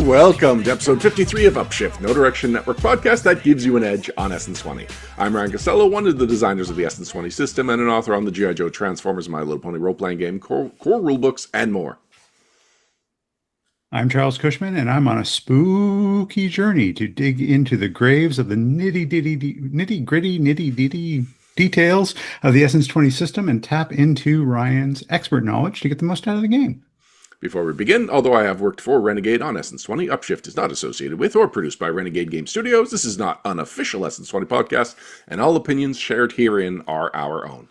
Welcome to episode 53 of Upshift, No Direction Network podcast that gives you an edge on SN20. I'm Ryan Costello, one of the designers of the SN20 system and an author on the G.I. Joe Transformers, My Little Pony role-playing game, core rulebooks, and more. I'm Charles Cushman, and I'm on a spooky journey to dig into the graves of the nitty-gritty details of the SN20 system and tap into Ryan's expert knowledge to get the most out of the game. Before we begin, although I have worked for Renegade on SN20, Upshift is not associated with or produced by Renegade Game Studios. This is not an official SN20 podcast, and all opinions shared herein are our own.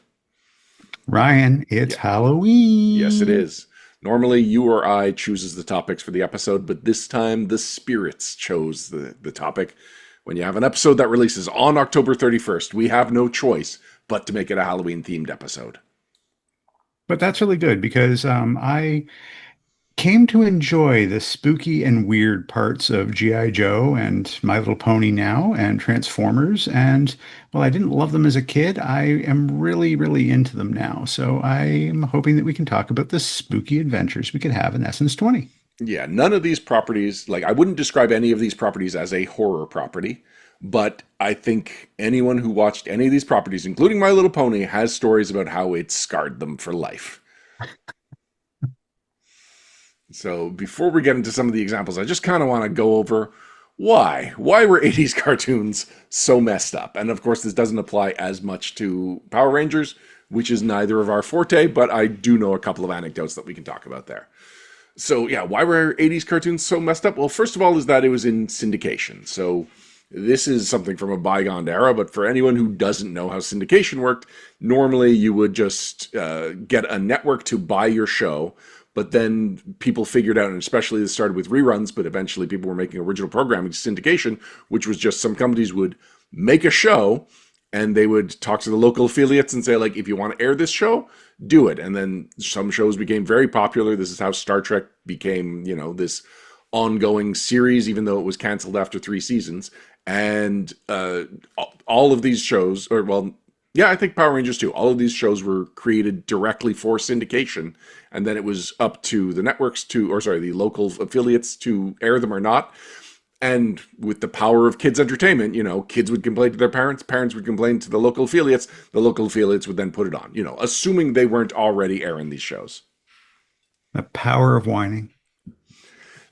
Ryan, it's Halloween. Yes, it is. Normally, you or I chooses the topics for the episode, but this time the spirits chose the topic. When you have an episode that releases on October 31st, we have no choice but to make it a Halloween-themed episode. But that's really good because I came to enjoy the spooky and weird parts of G.I. Joe and My Little Pony now and Transformers. And while I didn't love them as a kid, I am really, really into them now. So I'm hoping that we can talk about the spooky adventures we could have in SN20. Yeah, none of these properties, I wouldn't describe any of these properties as a horror property, but I think anyone who watched any of these properties, including My Little Pony, has stories about how it scarred them for life. So before we get into some of the examples, I just kind of want to go over why. Why were 80s cartoons so messed up? And of course, this doesn't apply as much to Power Rangers, which is neither of our forte, but I do know a couple of anecdotes that we can talk about there. So yeah, why were 80s cartoons so messed up? Well, first of all is that it was in syndication. So this is something from a bygone era, but for anyone who doesn't know how syndication worked, normally you would just get a network to buy your show. But then people figured out, and especially this started with reruns, but eventually people were making original programming syndication, which was just some companies would make a show and they would talk to the local affiliates and say, if you want to air this show, do it. And then some shows became very popular. This is how Star Trek became, this ongoing series, even though it was canceled after 3 seasons. And all of these shows, I think Power Rangers too. All of these shows were created directly for syndication, and then it was up to the networks the local affiliates to air them or not. And with the power of kids' entertainment, kids would complain to their parents, parents would complain to the local affiliates would then put it on, assuming they weren't already airing these shows. The power of whining.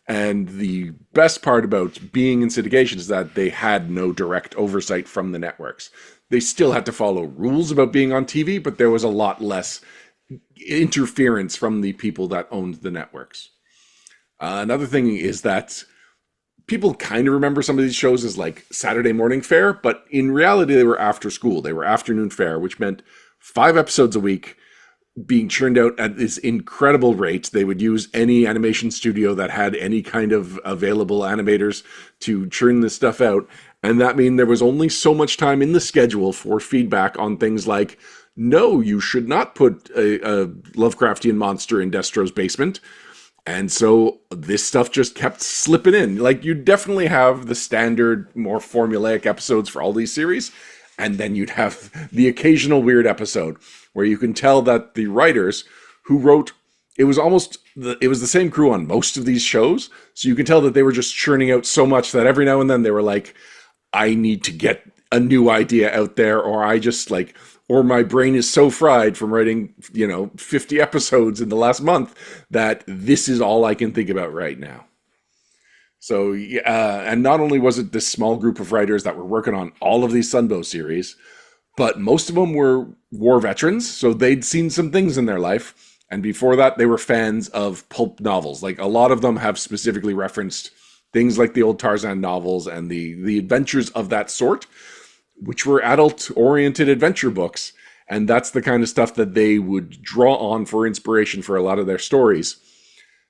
And the best part about being in syndication is that they had no direct oversight from the networks. They still had to follow rules about being on TV, but there was a lot less interference from the people that owned the networks. Another thing is that people kind of remember some of these shows as Saturday morning fare, but in reality, they were after school. They were afternoon fare, which meant 5 episodes a week being churned out at this incredible rate. They would use any animation studio that had any kind of available animators to churn this stuff out. And that meant there was only so much time in the schedule for feedback on things like, no, you should not put a Lovecraftian monster in Destro's basement. And so this stuff just kept slipping in. You definitely have the standard, more formulaic episodes for all these series. And then you'd have the occasional weird episode where you can tell that the writers who wrote, it was the same crew on most of these shows. So you can tell that they were just churning out so much that every now and then they were like, I need to get a new idea out there, or or my brain is so fried from writing, 50 episodes in the last month that this is all I can think about right now. So, and not only was it this small group of writers that were working on all of these Sunbow series, but most of them were war veterans, so they'd seen some things in their life. And before that, they were fans of pulp novels. A lot of them have specifically referenced things like the old Tarzan novels and the adventures of that sort, which were adult-oriented adventure books. And that's the kind of stuff that they would draw on for inspiration for a lot of their stories.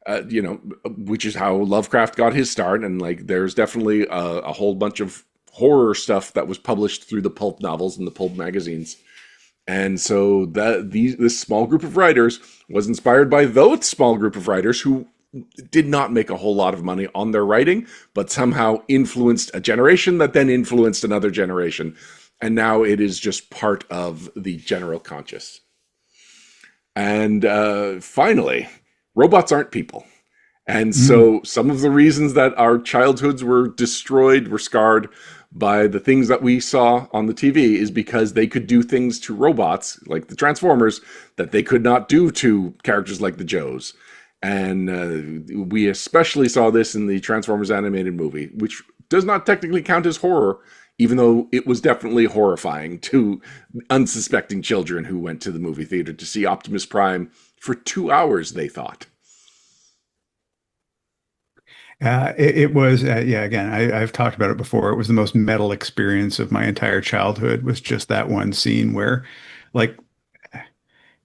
Which is how Lovecraft got his start. And there's definitely a whole bunch of horror stuff that was published through the pulp novels and the pulp magazines. And so this small group of writers was inspired by those small group of writers who did not make a whole lot of money on their writing, but somehow influenced a generation that then influenced another generation. And now it is just part of the general conscious. And finally, robots aren't people. And Mm. so some of the reasons that our childhoods were destroyed, were scarred by the things that we saw on the TV is because they could do things to robots, like the Transformers, that they could not do to characters like the Joes. And we especially saw this in the Transformers animated movie, which does not technically count as horror, even though it was definitely horrifying to unsuspecting children who went to the movie theater to see Optimus Prime for 2 hours, they thought. It was, yeah, again, I've talked about it before. It was the most metal experience of my entire childhood, was just that one scene where, like,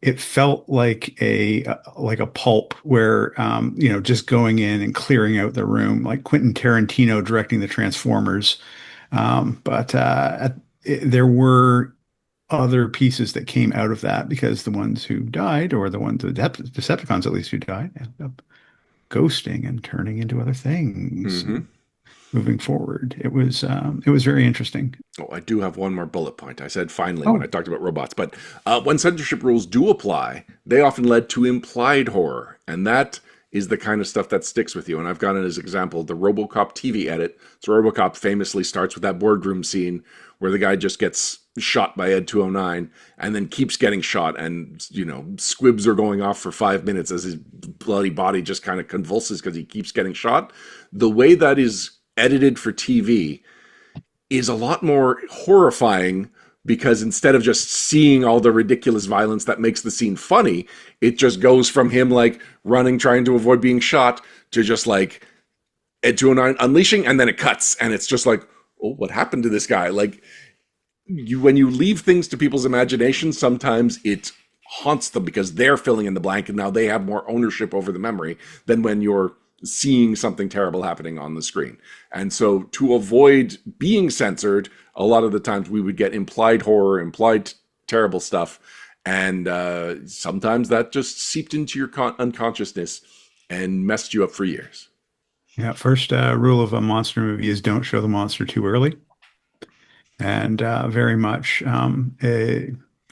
it felt like a pulp where, just going in and clearing out the room, like Quentin Tarantino directing the Transformers. But there were other pieces that came out of that because the ones who died, or the ones, the Decepticons at least who died, ended up ghosting and turning into other things Mm-hmm. and moving forward. It was very interesting. Oh, I do have one more bullet point. I said finally when I Oh, talked about robots, but when censorship rules do apply, they often led to implied horror, and that is the kind of stuff that sticks with you. And I've got it as example the RoboCop TV edit. So RoboCop famously starts with that boardroom scene where the guy just gets shot by Ed 209 and then keeps getting shot, and squibs are going off for 5 minutes as his bloody body just kind of convulses because he keeps getting shot. The way that is edited for TV is a lot more horrifying because instead of just seeing all the ridiculous violence that makes the scene funny, it just goes from him like running, trying to avoid being shot, to just like Ed 209 unleashing, and then it cuts, and it's just like, oh, what happened to this guy? Like, when you leave things to people's imagination, sometimes it haunts them because they're filling in the blank, and now they have more ownership over the memory than when you're seeing something terrible happening on the screen. And so to avoid being censored, a lot of the times we would get implied horror, implied terrible stuff. And sometimes that just seeped into your unconsciousness and messed you up for years. yeah. First rule of a monster movie is don't show the monster too early. And very much,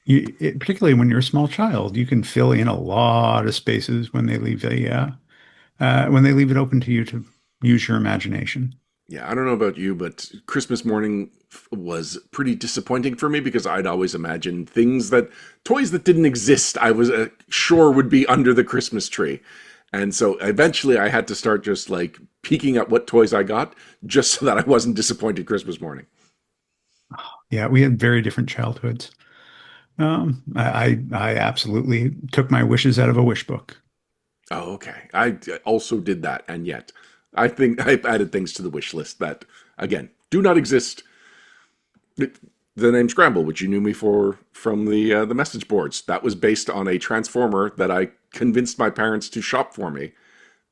particularly when you're a small child, you can fill in a lot of spaces when they leave it open to you to use your imagination. Yeah, I don't know about you, but Christmas morning was pretty disappointing for me because I'd always imagined toys that didn't exist, I was sure would be under the Christmas tree. And so eventually I had to start just like peeking at what toys I got just so that I wasn't disappointed Christmas morning. Yeah, we had very different childhoods. I absolutely took my wishes out of a wish book. Oh, okay. I also did that. And yet, I think I've added things to the wish list that, again, do not exist. The name Scramble, which you knew me for from the message boards, that was based on a transformer that I convinced my parents to shop for me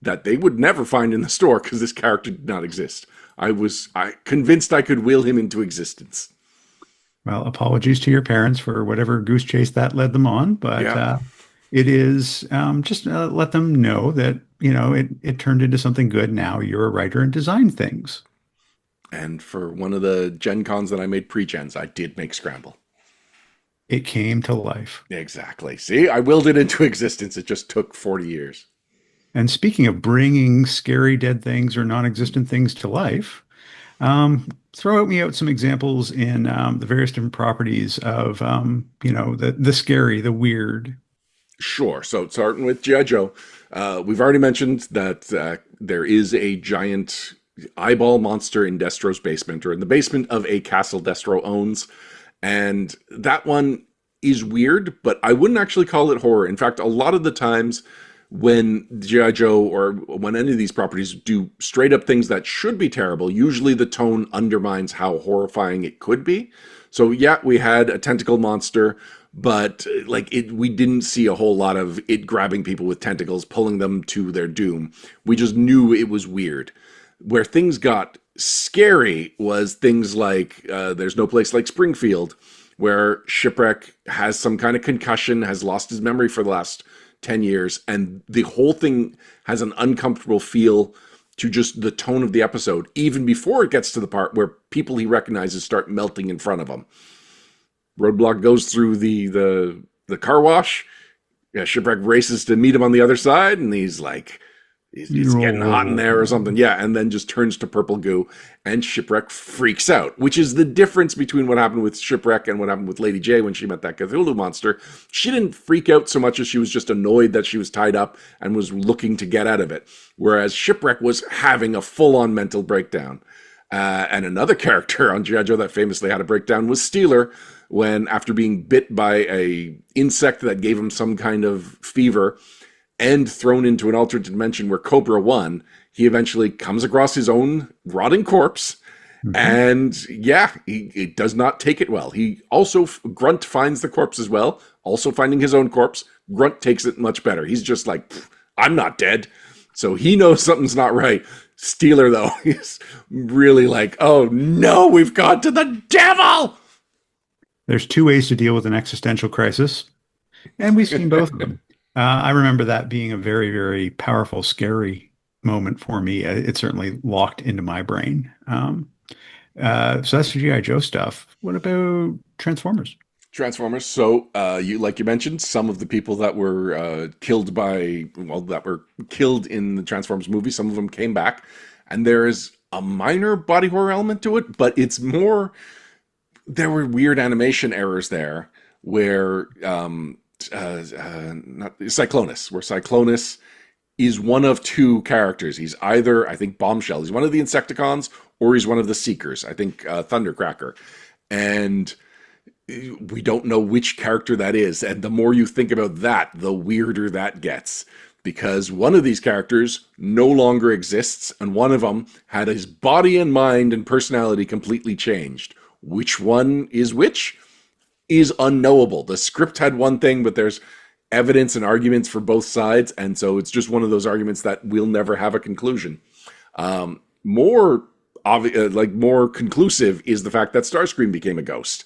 that they would never find in the store because this character did not exist. I convinced I could will him into existence. Well, apologies to your parents for whatever goose chase that led them on, but Yeah. it is just let them know that it turned into something good. Now you're a writer and design things. And for one of the Gen Cons that I made pre-gens, I did make Scramble. It came to life. Exactly. See, I willed it into existence. It just took 40 years. And speaking of bringing scary dead things or non-existent things to life, throw me out some examples in the various different properties of the scary, the weird. Sure. So starting with G.I. Joe, we've already mentioned that there is a giant eyeball monster in Destro's basement, or in the basement of a castle Destro owns. And that one is weird, but I wouldn't actually call it horror. In fact, a lot of the times when G.I. Joe or when any of these properties do straight up things that should be terrible, usually the tone undermines how horrifying it could be. So yeah, we had a tentacle monster, but we didn't see a whole lot of it grabbing people with tentacles, pulling them to their doom. We just knew it was weird. Where things got scary was things like There's No Place Like Springfield, where Shipwreck has some kind of concussion, has lost his memory for the last 10 years, and the whole thing has an uncomfortable feel to just the tone of the episode, even before it gets to the part where people he recognizes start melting in front of him. Roadblock goes through the car wash. Yeah, Shipwreck races to meet him on the other side, and he's like it's getting hot in there or something. Yeah, and then just turns to purple goo, and Shipwreck freaks out, which is the difference between what happened with Shipwreck and what happened with Lady J when she met that Cthulhu monster. She didn't freak out so much as she was just annoyed that she was tied up and was looking to get out of it, whereas Shipwreck was having a full-on mental breakdown. And another character on G.I. Joe that famously had a breakdown was Steeler, when after being bit by a insect that gave him some kind of fever and thrown into an alternate dimension where Cobra won, he eventually comes across his own rotting corpse. Mm-hmm. And yeah, he does not take it well. He also, Grunt finds the corpse as well, also finding his own corpse. Grunt takes it much better. He's just like, I'm not dead. So he knows something's not right. Steeler, though, is really like, oh no, we've gone to the devil! There's two ways to deal with an existential crisis, and we've seen both of them. I remember that being a very, very powerful, scary moment for me. It certainly locked into my brain. So that's the G.I. Joe stuff. What about Transformers? Transformers. So, you mentioned, some of the people that were that were killed in the Transformers movie, some of them came back, and there is a minor body horror element to it, but it's more. There were weird animation errors there, where Cyclonus, where Cyclonus is one of two characters. He's either, I think, Bombshell. He's one of the Insecticons, or he's one of the Seekers. I think Thundercracker, and we don't know which character that is. And the more you think about that, the weirder that gets. Because one of these characters no longer exists, and one of them had his body and mind and personality completely changed. Which one is which is unknowable. The script had one thing, but there's evidence and arguments for both sides, and so it's just one of those arguments that will never have a conclusion. More conclusive is the fact that Starscream became a ghost.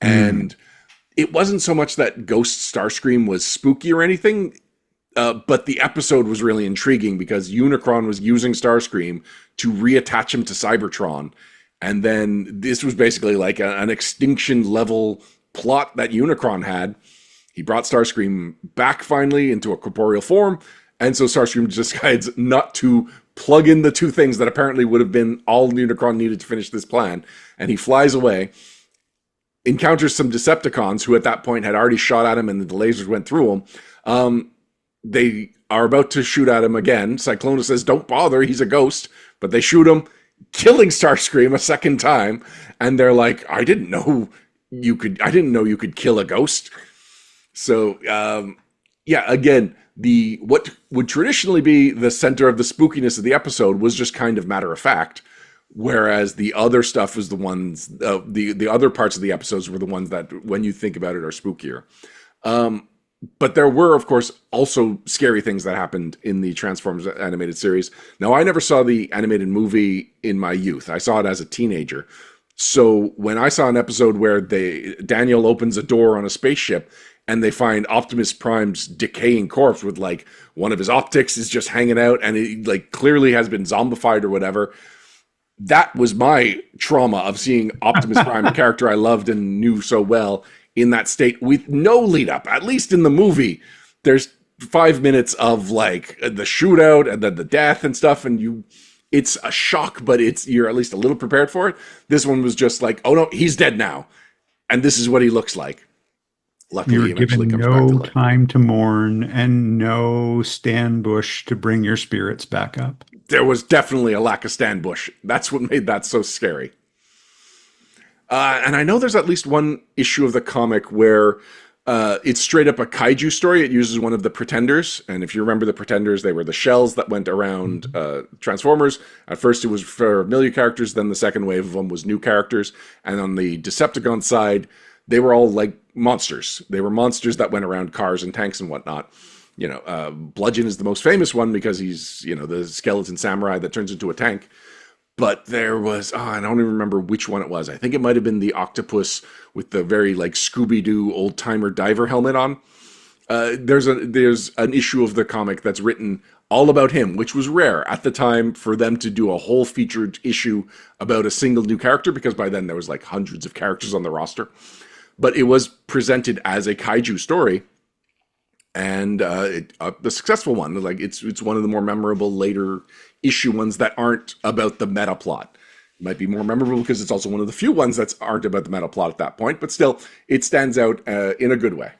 And it wasn't so much that Ghost Starscream was spooky or anything, but the episode was really intriguing because Unicron was using Starscream to reattach him to Cybertron. And then this was basically like an extinction level plot that Unicron had. He brought Starscream back finally into a corporeal form. And so Starscream decides not to plug in the two things that apparently would have been all Unicron needed to finish this plan. And he flies away, encounters some Decepticons who at that point had already shot at him and the lasers went through him. They are about to shoot at him again. Cyclonus says, don't bother, he's a ghost. But they shoot him, killing Starscream a second time. And they're like, I didn't know you could kill a ghost. So, again, what would traditionally be the center of the spookiness of the episode was just kind of matter of fact. Whereas the other stuff was the ones, the other parts of the episodes were the ones that, when you think about it, are spookier. But there were, of course, also scary things that happened in the Transformers animated series. Now, I never saw the animated movie in my youth. I saw it as a teenager. So when I saw an episode where Daniel opens a door on a spaceship and they find Optimus Prime's decaying corpse with like one of his optics is just hanging out and it like clearly has been zombified or whatever. That was my trauma of seeing Optimus Prime, a character I loved and knew so well, in that state with no lead up. At least in the movie, there's 5 minutes of like the shootout and then the death and stuff, and it's a shock, but you're at least a little prepared for it. This one was just like, oh no, he's dead now, and this is what he looks like. Luckily, he eventually comes back to life. No time to mourn and no Stan Bush to bring your spirits back up. There was definitely a lack of Stan Bush. That's what made that so scary. And I know there's at least one issue of the comic where it's straight up a kaiju story. It uses one of the Pretenders. And if you remember the Pretenders, they were the shells that went around Transformers. At first it was for familiar characters. Then the second wave of them was new characters. And on the Decepticon side, they were all like monsters. They were monsters that went around cars and tanks and whatnot. Bludgeon is the most famous one because he's, the skeleton samurai that turns into a tank. But there was, I don't even remember which one it was. I think it might have been the octopus with the very like Scooby-Doo old-timer diver helmet on. There's an issue of the comic that's written all about him, which was rare at the time for them to do a whole featured issue about a single new character, because by then there was like hundreds of characters on the roster. But it was presented as a kaiju story. and the successful one. Like it's one of the more memorable later issue ones that aren't about the meta plot. It might be more memorable because it's also one of the few ones that aren't about the meta plot at that point, but still, it stands out in a good way.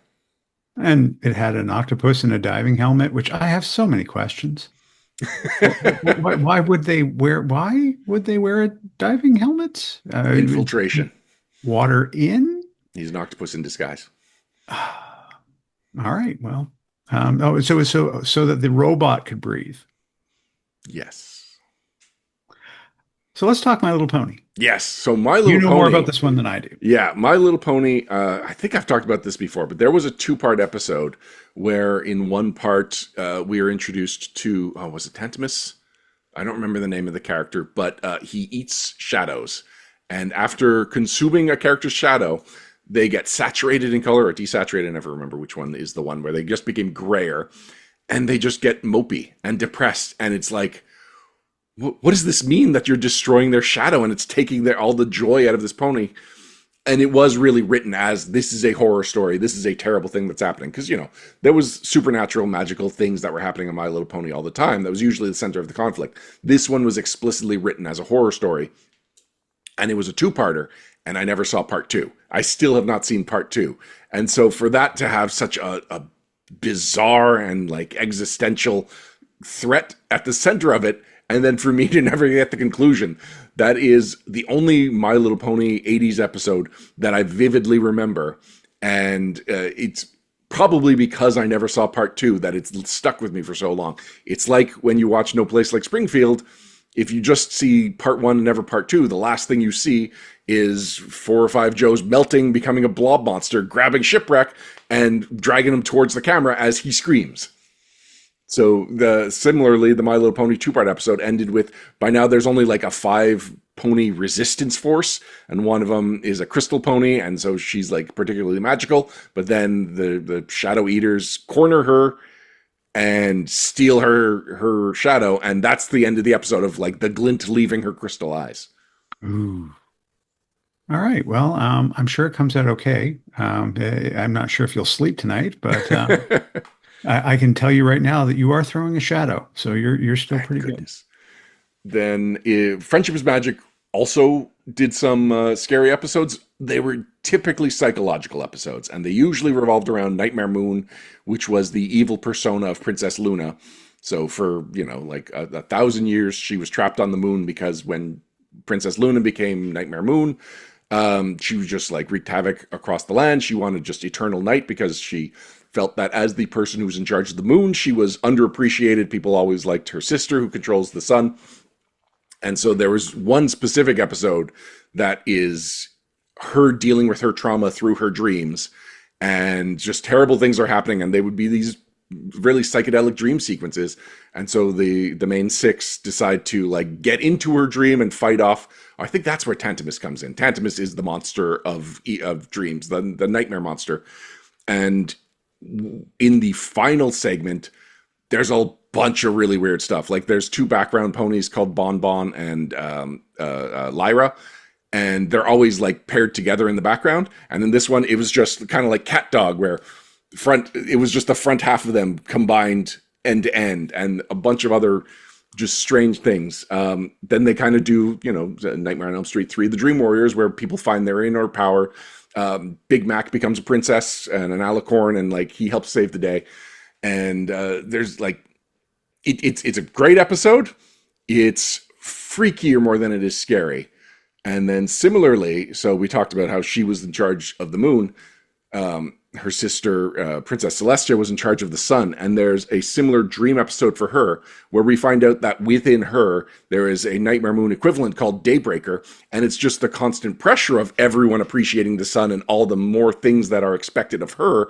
And it had an octopus in a diving helmet, which I have so many questions. Why would they wear? Why would they wear a diving helmet? Infiltration. Water in? He's an octopus in disguise. All right. Well, so that the robot could breathe. Yes. So let's talk My Little Pony. Yes. So My Little Pony. You know more about this one than I do. Yeah, My Little Pony. I think I've talked about this before, but there was a 2-part episode where in one part we are introduced to, was it Tantimus? I don't remember the name of the character, but he eats shadows. And after consuming a character's shadow, they get saturated in color or desaturated. I never remember which one is the one where they just became grayer. And they just get mopey and depressed. And it's like, what does this mean that you're destroying their shadow and it's taking all the joy out of this pony? And it was really written as, this is a horror story. This is a terrible thing that's happening. Because, there was supernatural, magical things that were happening in My Little Pony all the time. That was usually the center of the conflict. This one was explicitly written as a horror story. And it was a 2-parter. And I never saw part 2. I still have not seen part 2. And so for that to have such a bizarre and like existential threat at the center of it, and then for me to never get the conclusion, that is the only My Little Pony 80s episode that I vividly remember. And it's probably because I never saw part 2 that it's stuck with me for so long. It's like when you watch No Place Like Springfield, if you just see part 1 and never part 2, the last thing you see is 4 or 5 Joes melting, becoming a blob monster, grabbing Shipwreck, and dragging him towards the camera as he screams. So similarly, the My Little Pony 2-part episode ended with, by now there's only like a 5 pony resistance force, and one of them is a crystal pony, and so she's like particularly magical, but then the Shadow Eaters corner her and steal her shadow, and that's the end of the episode of like the glint leaving her crystal eyes. Ooh. All right. Well, I'm sure it comes out okay. I'm not sure if you'll sleep tonight, but I can tell you right now that you are throwing a shadow, so you're still pretty good. Then Friendship is Magic also did some scary episodes. They were typically psychological episodes, and they usually revolved around Nightmare Moon, which was the evil persona of Princess Luna. So for, like 1,000 years, she was trapped on the moon because when Princess Luna became Nightmare Moon, she was just like wreaked havoc across the land. She wanted just eternal night because she felt that as the person who was in charge of the moon, she was underappreciated. People always liked her sister who controls the sun. And so there was one specific episode that is her dealing with her trauma through her dreams, and just terrible things are happening, and they would be these really psychedelic dream sequences. And so the main 6 decide to like get into her dream and fight off. I think that's where Tantimus comes in. Tantimus is the monster of dreams, the nightmare monster. And in the final segment, there's a bunch of really weird stuff. Like there's 2 background ponies called Bon Bon and Lyra, and they're always like paired together in the background. And then this one, it was just kind of like Cat Dog, where it was just the front half of them combined end to end, and a bunch of other just strange things. Then they kind of do, Nightmare on Elm Street 3, The Dream Warriors, where people find their inner power. Big Mac becomes a princess and an alicorn, and like he helps save the day. And there's like, it's a great episode. It's freakier more than it is scary. And then similarly, so we talked about how she was in charge of the moon. Her sister, Princess Celestia, was in charge of the sun. And there's a similar dream episode for her where we find out that within her, there is a Nightmare Moon equivalent called Daybreaker. And it's just the constant pressure of everyone appreciating the sun and all the more things that are expected of her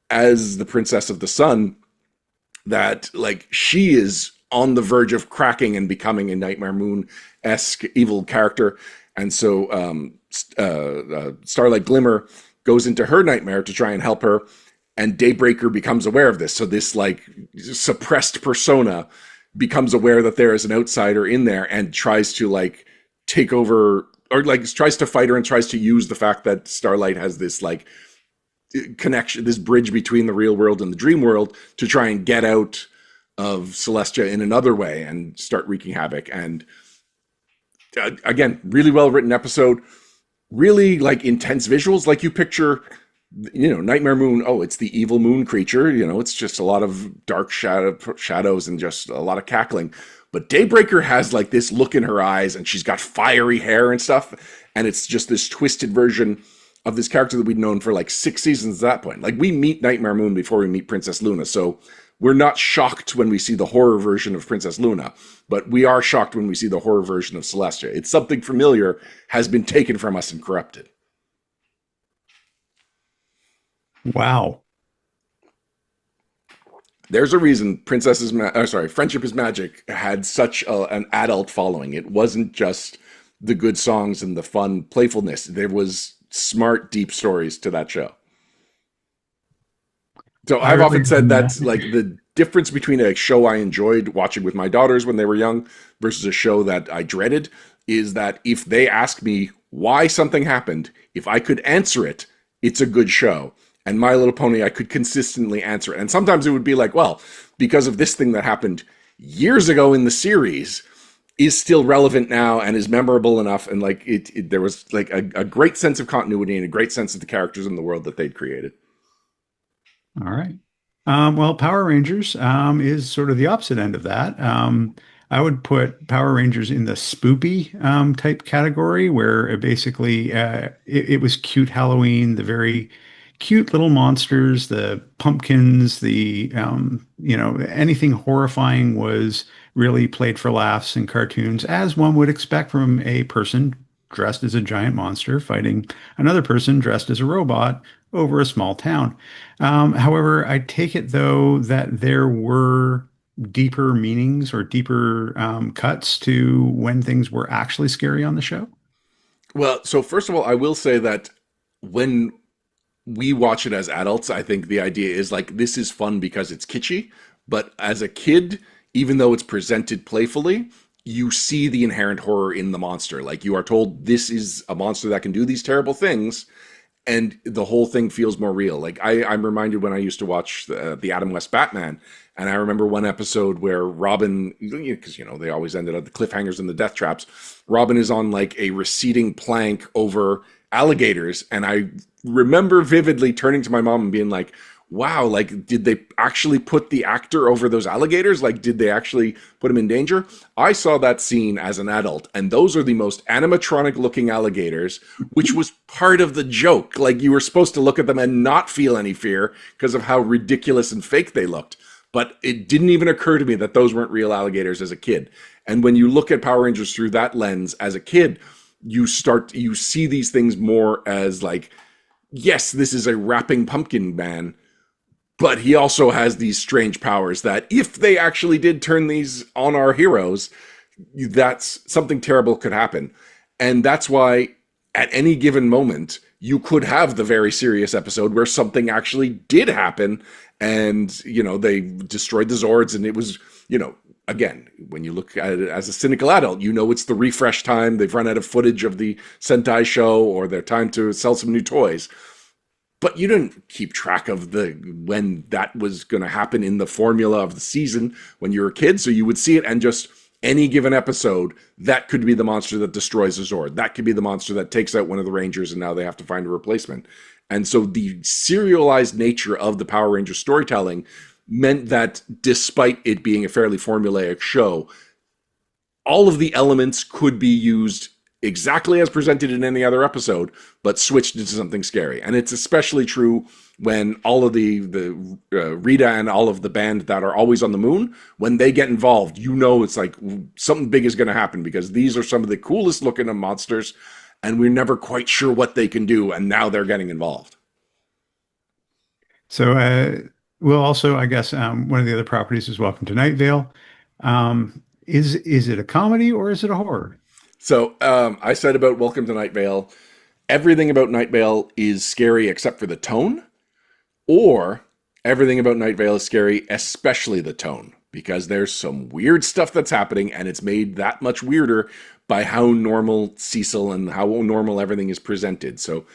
as the princess of the sun, that like she is on the verge of cracking and becoming a Nightmare Moon-esque evil character. And so Starlight Glimmer goes into her nightmare to try and help her, and Daybreaker becomes aware of this. So this like suppressed persona becomes aware that there is an outsider in there and tries to like take over, or like tries to fight her and tries to use the fact that Starlight has this like connection, this bridge between the real world and the dream world to try and get out of Celestia in another way and start wreaking havoc. And again, really well written episode, really like intense visuals. Like you picture, Nightmare Moon. Oh, it's the evil moon creature. It's just a lot of dark shadows and just a lot of cackling. But Daybreaker has like this look in her eyes, and she's got fiery hair and stuff. And it's just this twisted version of this character that we'd known for like 6 seasons at that point. Like we meet Nightmare Moon before we meet Princess Luna. So we're not shocked when we see the horror version of Princess Luna, but we are shocked when we see the horror version of Celestia. It's something familiar has been taken from us and corrupted. Wow. There's a reason Friendship is Magic had such an adult following. It wasn't just the good songs and the fun playfulness. There was smart, deep stories to that show. So I've often said that's like the difference between a show I enjoyed watching with my daughters when they were young versus a show that I dreaded is that if they ask me why something happened, if I could answer it, it's a good show. And My Little Pony, I could consistently answer it. And sometimes it would be like, well, because of this thing that happened years ago in the series is still relevant now and is memorable enough. And like there was like a great sense of continuity and a great sense of the characters in the world that they'd created. All right. Well, Power Rangers is sort of the opposite end of that. I would put Power Rangers in the spoopy type category, where it was cute Halloween, the very cute little monsters, the pumpkins, anything horrifying was really played for laughs in cartoons, as one would expect from a person dressed as a giant monster fighting another person dressed as a robot over a small town. However, I take it, though, that there were deeper meanings or deeper cuts to when things were actually scary on the show. Well, so first of all, I will say that when we watch it as adults, I think the idea is like, this is fun because it's kitschy. But as a kid, even though it's presented playfully, you see the inherent horror in the monster. Like you are told this is a monster that can do these terrible things. And the whole thing feels more real. Like I'm reminded when I used to watch the Adam West Batman, and I remember one episode where Robin, because they always ended up the cliffhangers and the death traps. Robin is on like a receding plank over alligators, and I remember vividly turning to my mom and being like, wow, like, did they actually put the actor over those alligators? Like, did they actually put him in danger? I saw that scene as an adult, and those are the most animatronic looking alligators, which was part of the joke. Like, you were supposed to look at them and not feel any fear because of how ridiculous and fake they looked. But it didn't even occur to me that those weren't real alligators as a kid. And when you look at Power Rangers through that lens as a kid, you see these things more as like, yes, this is a rapping pumpkin man, but he also has these strange powers that if they actually did turn these on our heroes, that's something terrible could happen. And that's why at any given moment, you could have the very serious episode where something actually did happen and, they destroyed the Zords, and it was, again, when you look at it as a cynical adult, it's the refresh time. They've run out of footage of the Sentai show, or their time to sell some new toys. But you didn't keep track of when that was going to happen in the formula of the season when you were a kid. So you would see it, and just any given episode, that could be the monster that destroys a Zord. That could be the monster that takes out one of the Rangers, and now they have to find a replacement. And so the serialized nature of the Power Rangers storytelling meant that despite it being a fairly formulaic show, all of the elements could be used exactly as presented in any other episode, but switched into something scary. And it's especially true when all of the Rita and all of the band that are always on the moon, when they get involved, it's like something big is going to happen, because these are some of the coolest looking monsters, and we're never quite sure what they can do, and now they're getting involved. So, well, also, I guess one of the other properties is Welcome to Night Vale. Is it a comedy or is it a horror? So I said about Welcome to Night Vale, everything about Night Vale is scary except for the tone, or everything about Night Vale is scary, especially the tone, because there's some weird stuff that's happening, and it's made that much weirder by how normal Cecil and how normal everything is presented. So,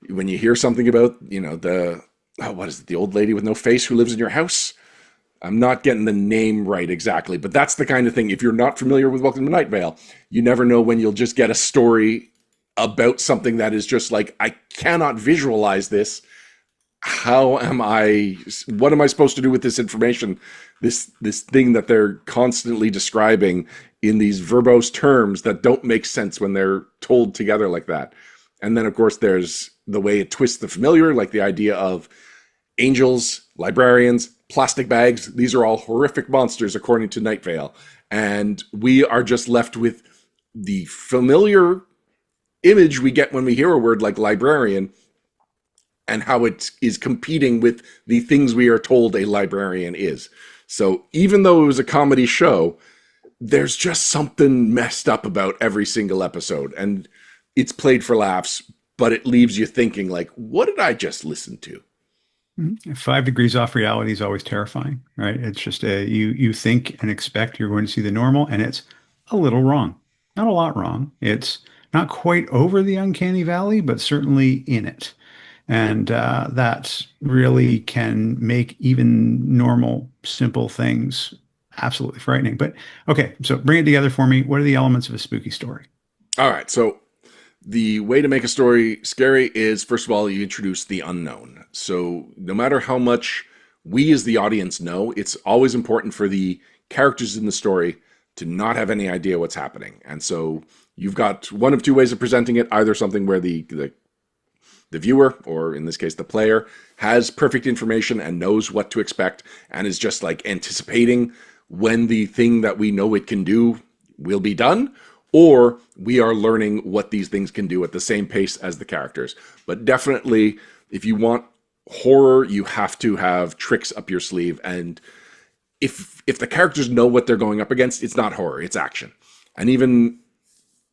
When you hear something about, the, what is it, the old lady with no face who lives in your house? I'm not getting the name right exactly, but that's the kind of thing. If you're not familiar with Welcome to Night Vale, you never know when you'll just get a story about something that is just like, I cannot visualize this. What am I supposed to do with this information? This thing that they're constantly describing in these verbose terms that don't make sense when they're told together like that. And then, of course, there's the way it twists the familiar, like the idea of angels, librarians, plastic bags. These are all horrific monsters, according to Night Vale. And we are just left with the familiar image we get when we hear a word like librarian, and how it is competing with the things we are told a librarian is. So even though it was a comedy show, there's just something messed up about every single episode. And it's played for laughs, but it leaves you thinking, like, what did I just listen to? 5 degrees off reality is always terrifying, right? It's just you think and expect you're going to see the normal, and it's a little wrong. Not a lot wrong. It's not quite over the uncanny valley, but certainly in it. And that really can make even normal, simple things absolutely frightening. But okay, so bring it together for me. What are the elements of a spooky story? All right, so the way to make a story scary is, first of all, you introduce the unknown. So no matter how much we as the audience know, it's always important for the characters in the story to not have any idea what's happening. And so you've got one of two ways of presenting it, either something where the viewer, or in this case the player, has perfect information and knows what to expect and is just like anticipating when the thing that we know it can do will be done, or we are learning what these things can do at the same pace as the characters. But definitely, if you want horror, you have to have tricks up your sleeve. And if the characters know what they're going up against, it's not horror, it's action. And even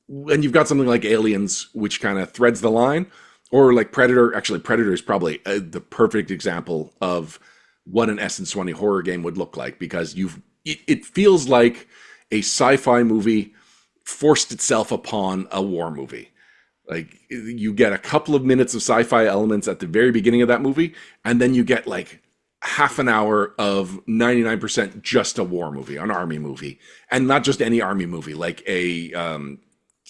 when you've got something like Aliens, which kind of threads the line, or like Predator. Actually, Predator is probably the perfect example of what an S20 horror game would look like, because it feels like a sci-fi movie forced itself upon a war movie. Like, you get a couple of minutes of sci-fi elements at the very beginning of that movie, and then you get like half an hour of 99% just a war movie, an army movie, and not just any army movie, like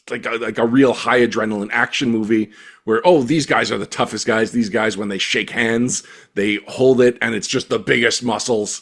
like a real high adrenaline action movie where, oh, these guys are the toughest guys. These guys, when they shake hands, they hold it, and it's just the biggest muscles.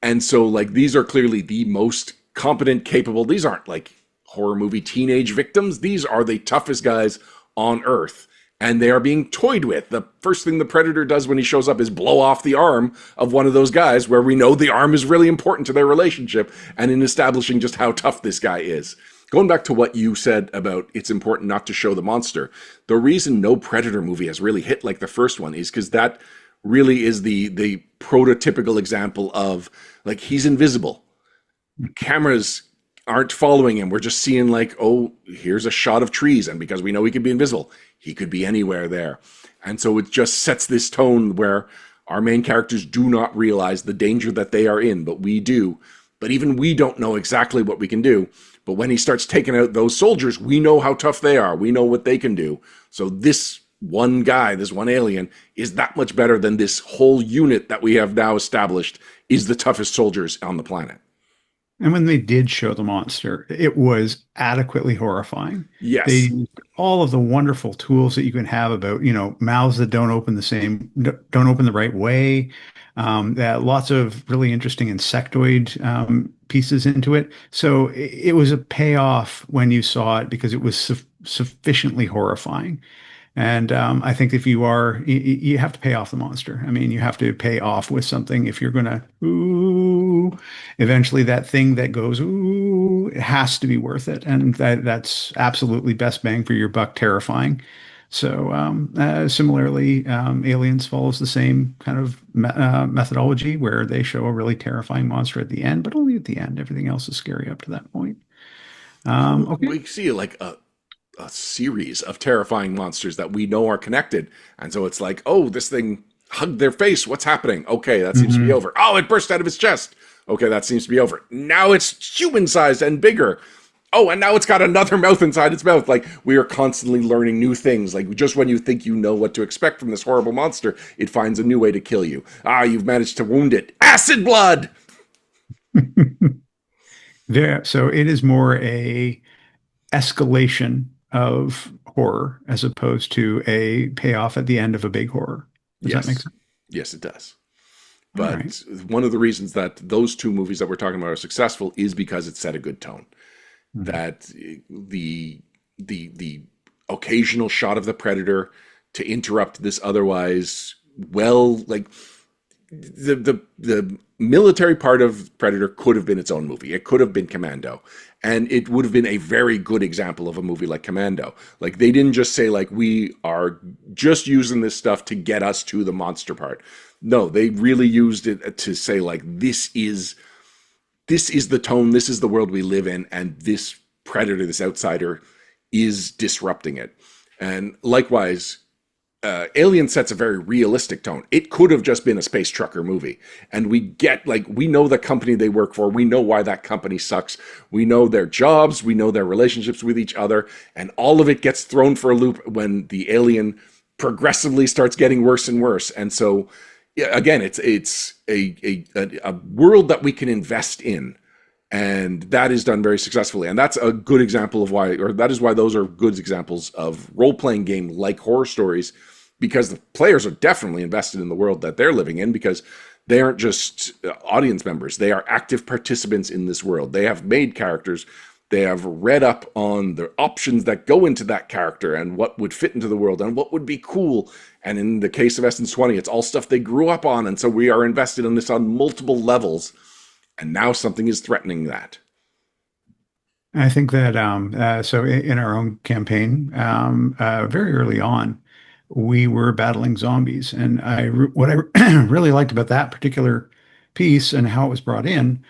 And so, like, these are clearly the most competent, capable. These aren't like horror movie teenage victims. These are the toughest guys on Earth, and they are being toyed with. The first thing the Predator does when he shows up is blow off the arm of one of those guys, where we know the arm is really important to their relationship and in establishing just how tough this guy is. Going back to what you said about it's important not to show the monster, the reason no Predator movie has really hit like the first one is because that really is the prototypical example of, like, he's invisible. Cameras aren't following him. We're just seeing, like, oh, here's a shot of trees, and because we know he can be invisible, he could be anywhere there. And so it just sets this tone where our main characters do not realize the danger that they are in, but we do. But even we don't know exactly what we can do. But when he starts taking out those soldiers, we know how tough they are. We know what they can do. So this one guy, this one alien, is that much better than this whole unit that we have now established is the toughest soldiers on the planet. And when they did show the monster, it was adequately horrifying. Yes. They used all of the wonderful tools that you can have about, mouths that don't open the right way. That lots of really interesting insectoid pieces into it. So it was a payoff when you saw it because it was sufficiently horrifying. And I think if you have to pay off the monster. I mean, you have to pay off with something if you're going to, ooh, eventually that thing that goes, ooh, it has to be worth it. And that's absolutely best bang for your buck, terrifying. So similarly, Aliens follows the same kind of methodology where they show a really terrifying monster at the end, but only at the end. Everything else is scary up to that point. Okay. We see like a series of terrifying monsters that we know are connected. And so it's like, oh, this thing hugged their face. What's happening? Okay, that seems to be over. Oh, it burst out of his chest. Okay, that seems to be over. Now it's human-sized and bigger. oh, and now it's got another mouth inside its mouth. Like, we are constantly learning new things. Like, just when you think you know what to expect from this horrible monster, it finds a new way to kill you. Ah, you've managed to wound it. Acid blood! There, so it is more a escalation of horror as opposed to a payoff at the end of a big horror. Does that make Yes. sense? Yes, it does. All right. But one of the reasons that those two movies that we're talking about are successful is because it set a good tone. Mhm. That the occasional shot of the predator to interrupt this otherwise well, like, the military part of Predator could have been its own movie. It could have been Commando, and it would have been a very good example of a movie like Commando. Like, they didn't just say, like, we are just using this stuff to get us to the monster part. No, they really used it to say, like, this is the tone, this is the world we live in, and this predator, this outsider, is disrupting it. And likewise, Alien sets a very realistic tone. It could have just been a space trucker movie. And we get, like, we know the company they work for. We know why that company sucks. We know their jobs. We know their relationships with each other. And all of it gets thrown for a loop when the alien progressively starts getting worse and worse. And so, yeah, again, it's a world that we can invest in. And that is done very successfully. And that's a good example of why, or that is why those are good examples of role-playing game like Horror Stories, because the players are definitely invested in the world that they're living in, because they aren't just audience members. They are active participants in this world. They have made characters. They have read up on the options that go into that character and what would fit into the world and what would be cool. And in the case of Essence 20, it's all stuff they grew up on. And so we are invested in this on multiple levels. And now something is threatening that. I think that so in our own campaign, very early on, we were battling zombies, and what I really liked about that particular piece and how it was brought in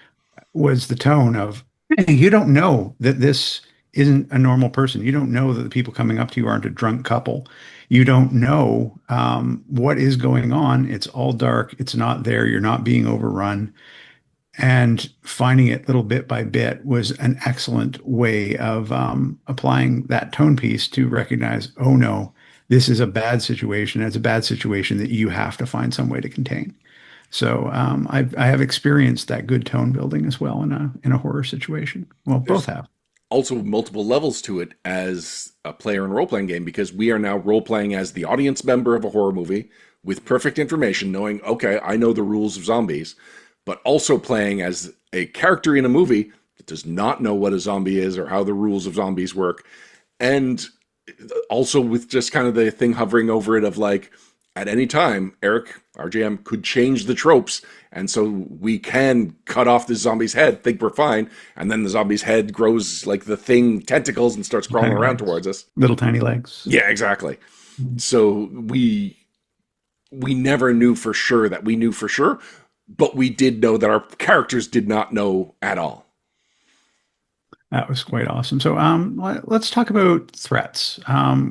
was the tone of you don't know that this isn't a normal person. You don't know that the people coming up to you aren't a drunk couple. You don't know what is going on. It's all dark. It's not there. You're not being overrun. And finding it little bit by bit was an excellent way of applying that tone piece to recognize, oh no, this is a bad situation. It's a bad situation that you have to find some way to contain. So I have experienced that good tone building as well in a horror situation. Well, both There's have. also multiple levels to it as a player in a role-playing game, because we are now role-playing as the audience member of a horror movie with perfect information, knowing, okay, I know the rules of zombies, but also playing as a character in a movie that does not know what a zombie is or how the rules of zombies work. And also with just kind of the thing hovering over it of, like, at any time, Eric, our GM, could change the tropes. And so we can cut off this zombie's head, think we're fine, and then the zombie's head grows like the thing, tentacles, and starts crawling Tiny around legs. towards us. Little tiny legs. Yeah, exactly. So we never knew for sure that we knew for sure, but we did know that our characters did not know at all. That was quite awesome. So let's talk about threats.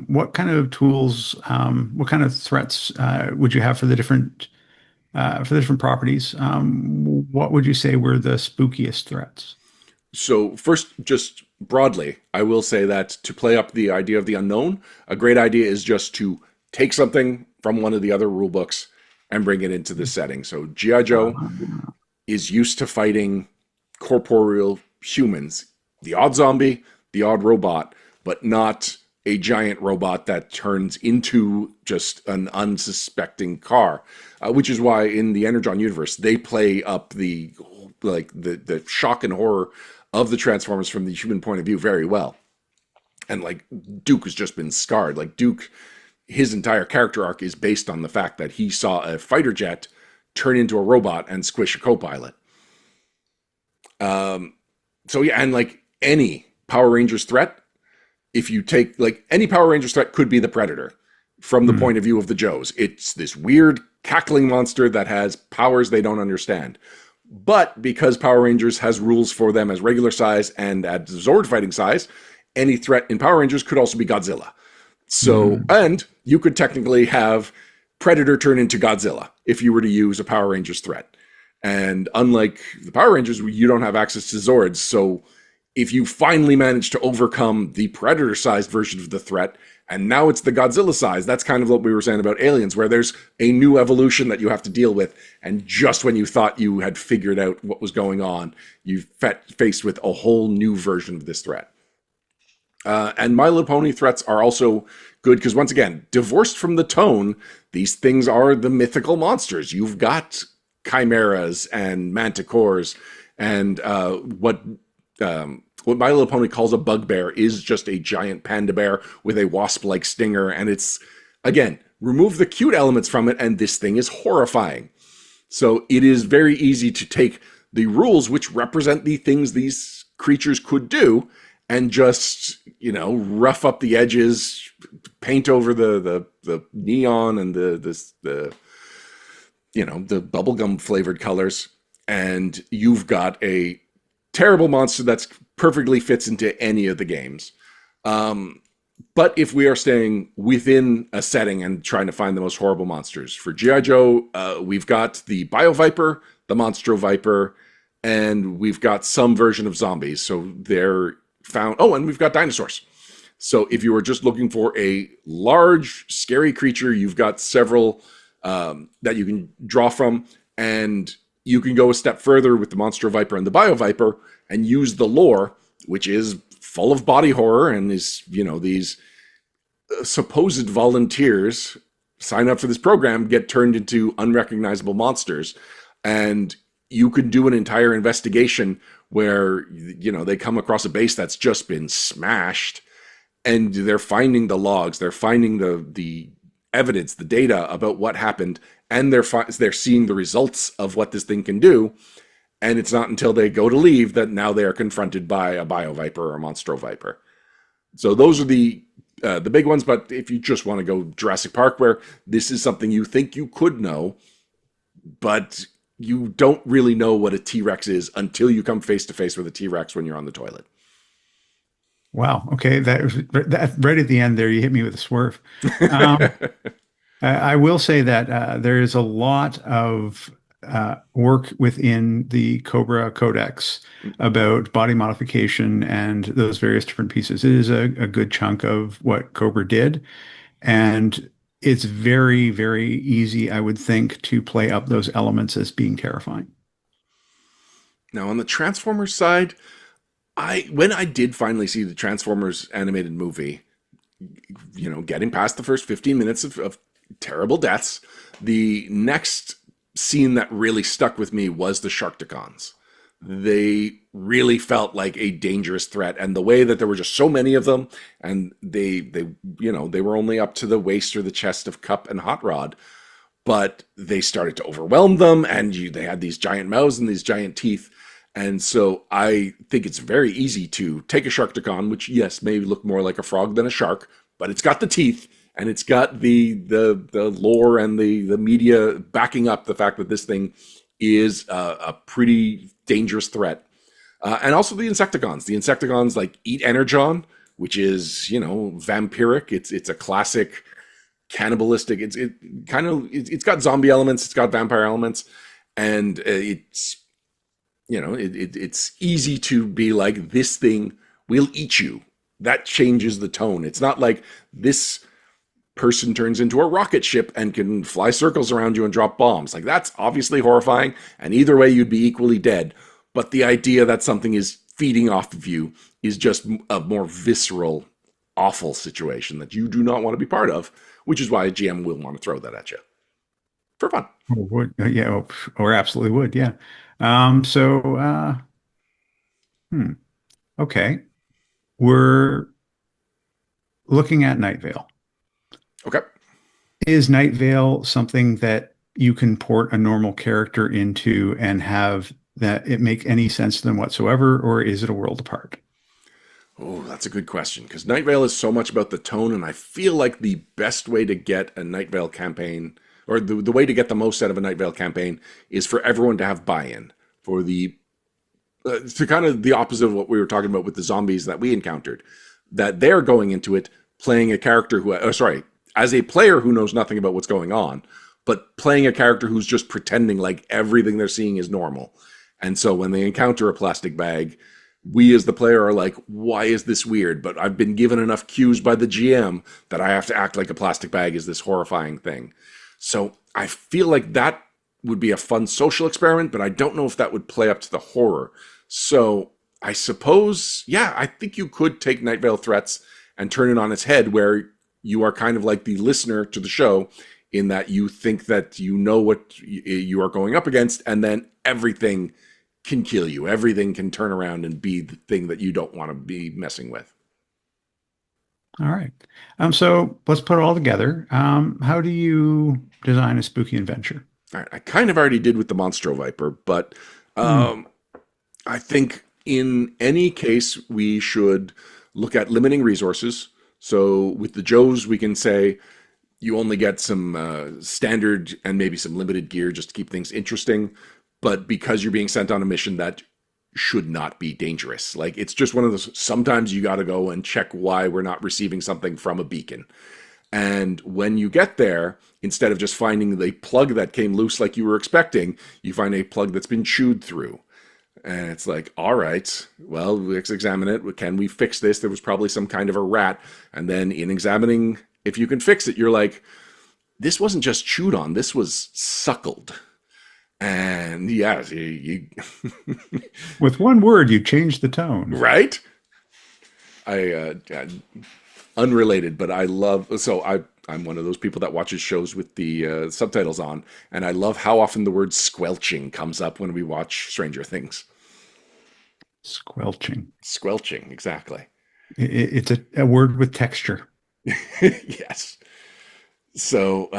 What kind of tools, what kind of threats would you have for the different properties? What would you say were the spookiest threats? So first, just broadly, I will say that to play up the idea of the unknown, a great idea is just to take something from one of the other rule books and bring it into this setting. So G.I. Joe is used to fighting corporeal humans, the odd zombie, the odd robot, but not a giant robot that turns into just an unsuspecting car. Which is why in the Energon universe they play up the shock and horror of the Transformers from the human point of view very well. And, like, Duke has just been scarred. Like, Duke, his entire character arc is based on the fact that he saw a fighter jet turn into a robot and squish a co-pilot. So yeah, and like any Power Rangers threat, if you take, like, any Power Rangers threat could be the Predator from the Hmm. point of view of the Joes. It's this weird cackling monster that has powers they don't understand. But because Power Rangers has rules for them as regular size and at Zord fighting size, any threat in Power Rangers could also be Godzilla. So, Hmm. and you could technically have Predator turn into Godzilla if you were to use a Power Rangers threat. And unlike the Power Rangers, you don't have access to Zords. So if you finally manage to overcome the predator-sized version of the threat, and now it's the Godzilla size, that's kind of what we were saying about Aliens, where there's a new evolution that you have to deal with, and just when you thought you had figured out what was going on, you faced with a whole new version of this threat. And My Little Pony threats are also good because, once again, divorced from the tone, these things are the mythical monsters. You've got chimeras and manticores, and what My Little Pony calls a bugbear is just a giant panda bear with a wasp-like stinger, and it's, again, remove the cute elements from it, and this thing is horrifying. So it is very easy to take the rules which represent the things these creatures could do, and just, rough up the edges, paint over the neon and the bubblegum flavored colors, and you've got a terrible monster that's perfectly fits into any of the games. But if we are staying within a setting and trying to find the most horrible monsters, for G.I. Joe, we've got the Bio Viper, the Monstro Viper, and we've got some version of zombies. So they're found. Oh, and we've got dinosaurs. So if you were just looking for a large, scary creature, you've got several that you can draw from, and you can go a step further with the Monstro Viper and the Bio Viper and use the lore, which is full of body horror and is, these supposed volunteers sign up for this program, get turned into unrecognizable monsters. And you could do an entire investigation where, they come across a base that's just been smashed, and they're finding the logs, they're finding the evidence, the data about what happened, and they're seeing the results of what this thing can do. And it's not until they go to leave that now they are confronted by a Bio Viper or a Monstro Viper. So those are the big ones. But if you just want to go Jurassic Park, where this is something you think you could know, but you don't really know what a T-Rex is until you come face to face with a T-Rex when you're on the toilet. Wow. Okay. That right at the end there, you hit me with a swerve. I will say that there is a lot of work within the Cobra Codex about body modification and those various different pieces. It is a good chunk of what Cobra did. And it's very, very easy, I would think, to play up those elements as being terrifying. Now, on the Transformers side, when I did finally see the Transformers animated movie, getting past the first 15 minutes of terrible deaths, the next scene that really stuck with me was the Sharkticons. They really felt like a dangerous threat, and the way that there were just so many of them, and they were only up to the waist or the chest of Cup and Hot Rod, but they started to overwhelm them, and they had these giant mouths and these giant teeth. And so I think it's very easy to take a Sharkticon, which, yes, may look more like a frog than a shark, but it's got the teeth, and it's got the lore and the media backing up the fact that this thing is a pretty dangerous threat. And also the Insecticons. The Insecticons eat Energon, which is, vampiric. It's a classic cannibalistic. It's got zombie elements. It's got vampire elements, and it's easy to be like, this thing will eat you. That changes the tone. It's not like this person turns into a rocket ship and can fly circles around you and drop bombs. That's obviously horrifying, and either way you'd be equally dead. But the idea that something is feeding off of you is just a more visceral, awful situation that you do not want to be part of, which is why a GM will want to throw that at you for fun. Yeah, or absolutely would, yeah. Okay. We're looking at Night Vale. Okay. Is Night Vale something that you can port a normal character into and have that it make any sense to them whatsoever, or is it a world apart? Oh, that's a good question, because Night Vale is so much about the tone, and I feel like the best way to get a Night Vale campaign, or the way to get the most out of a Night Vale campaign, is for everyone to have buy-in. For to kind of the opposite of what we were talking about with the zombies that we encountered, that they're going into it playing a character as a player who knows nothing about what's going on, but playing a character who's just pretending like everything they're seeing is normal. And so when they encounter a plastic bag, we as the player are like, why is this weird? But I've been given enough cues by the GM that I have to act like a plastic bag is this horrifying thing. So I feel like that would be a fun social experiment, but I don't know if that would play up to the horror. So I suppose, yeah, I think you could take Night Vale threats and turn it on its head, where you are kind of like the listener to the show, in that you think that you know what you are going up against, and then everything can kill you. Everything can turn around and be the thing that you don't want to be messing with. All right. So let's put it all together. How do you design a spooky adventure? All right, I kind of already did with the Monstro Viper, but Hmm. I think in any case, we should look at limiting resources. So with the Joes, we can say you only get some standard and maybe some limited gear just to keep things interesting. But because you're being sent on a mission, that should not be dangerous. Like, it's just one of those, sometimes you got to go and check why we're not receiving something from a beacon. And when you get there, instead of just finding the plug that came loose like you were expecting, you find a plug that's been chewed through. And it's like, all right, well, let's examine it. Can we fix this? There was probably some kind of a rat. And then in examining if you can fix it, you're like, this wasn't just chewed on, this was suckled. And yeah, With one word, you change the tone. right? Unrelated, but I'm one of those people that watches shows with the subtitles on, and I love how often the word squelching comes up when we watch Stranger Things. Squelching. Squelching, exactly. It's a word with texture. Yes. So,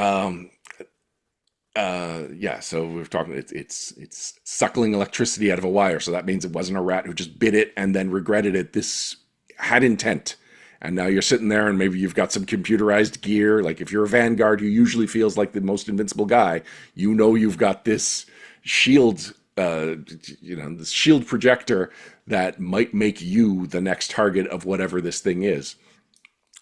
yeah. So we're talking. It's suckling electricity out of a wire. So that means it wasn't a rat who just bit it and then regretted it. This had intent. And now you're sitting there, and maybe you've got some computerized gear. Like, if you're a Vanguard who usually feels like the most invincible guy, you know you've got this shield, this shield projector that might make you the next target of whatever this thing is.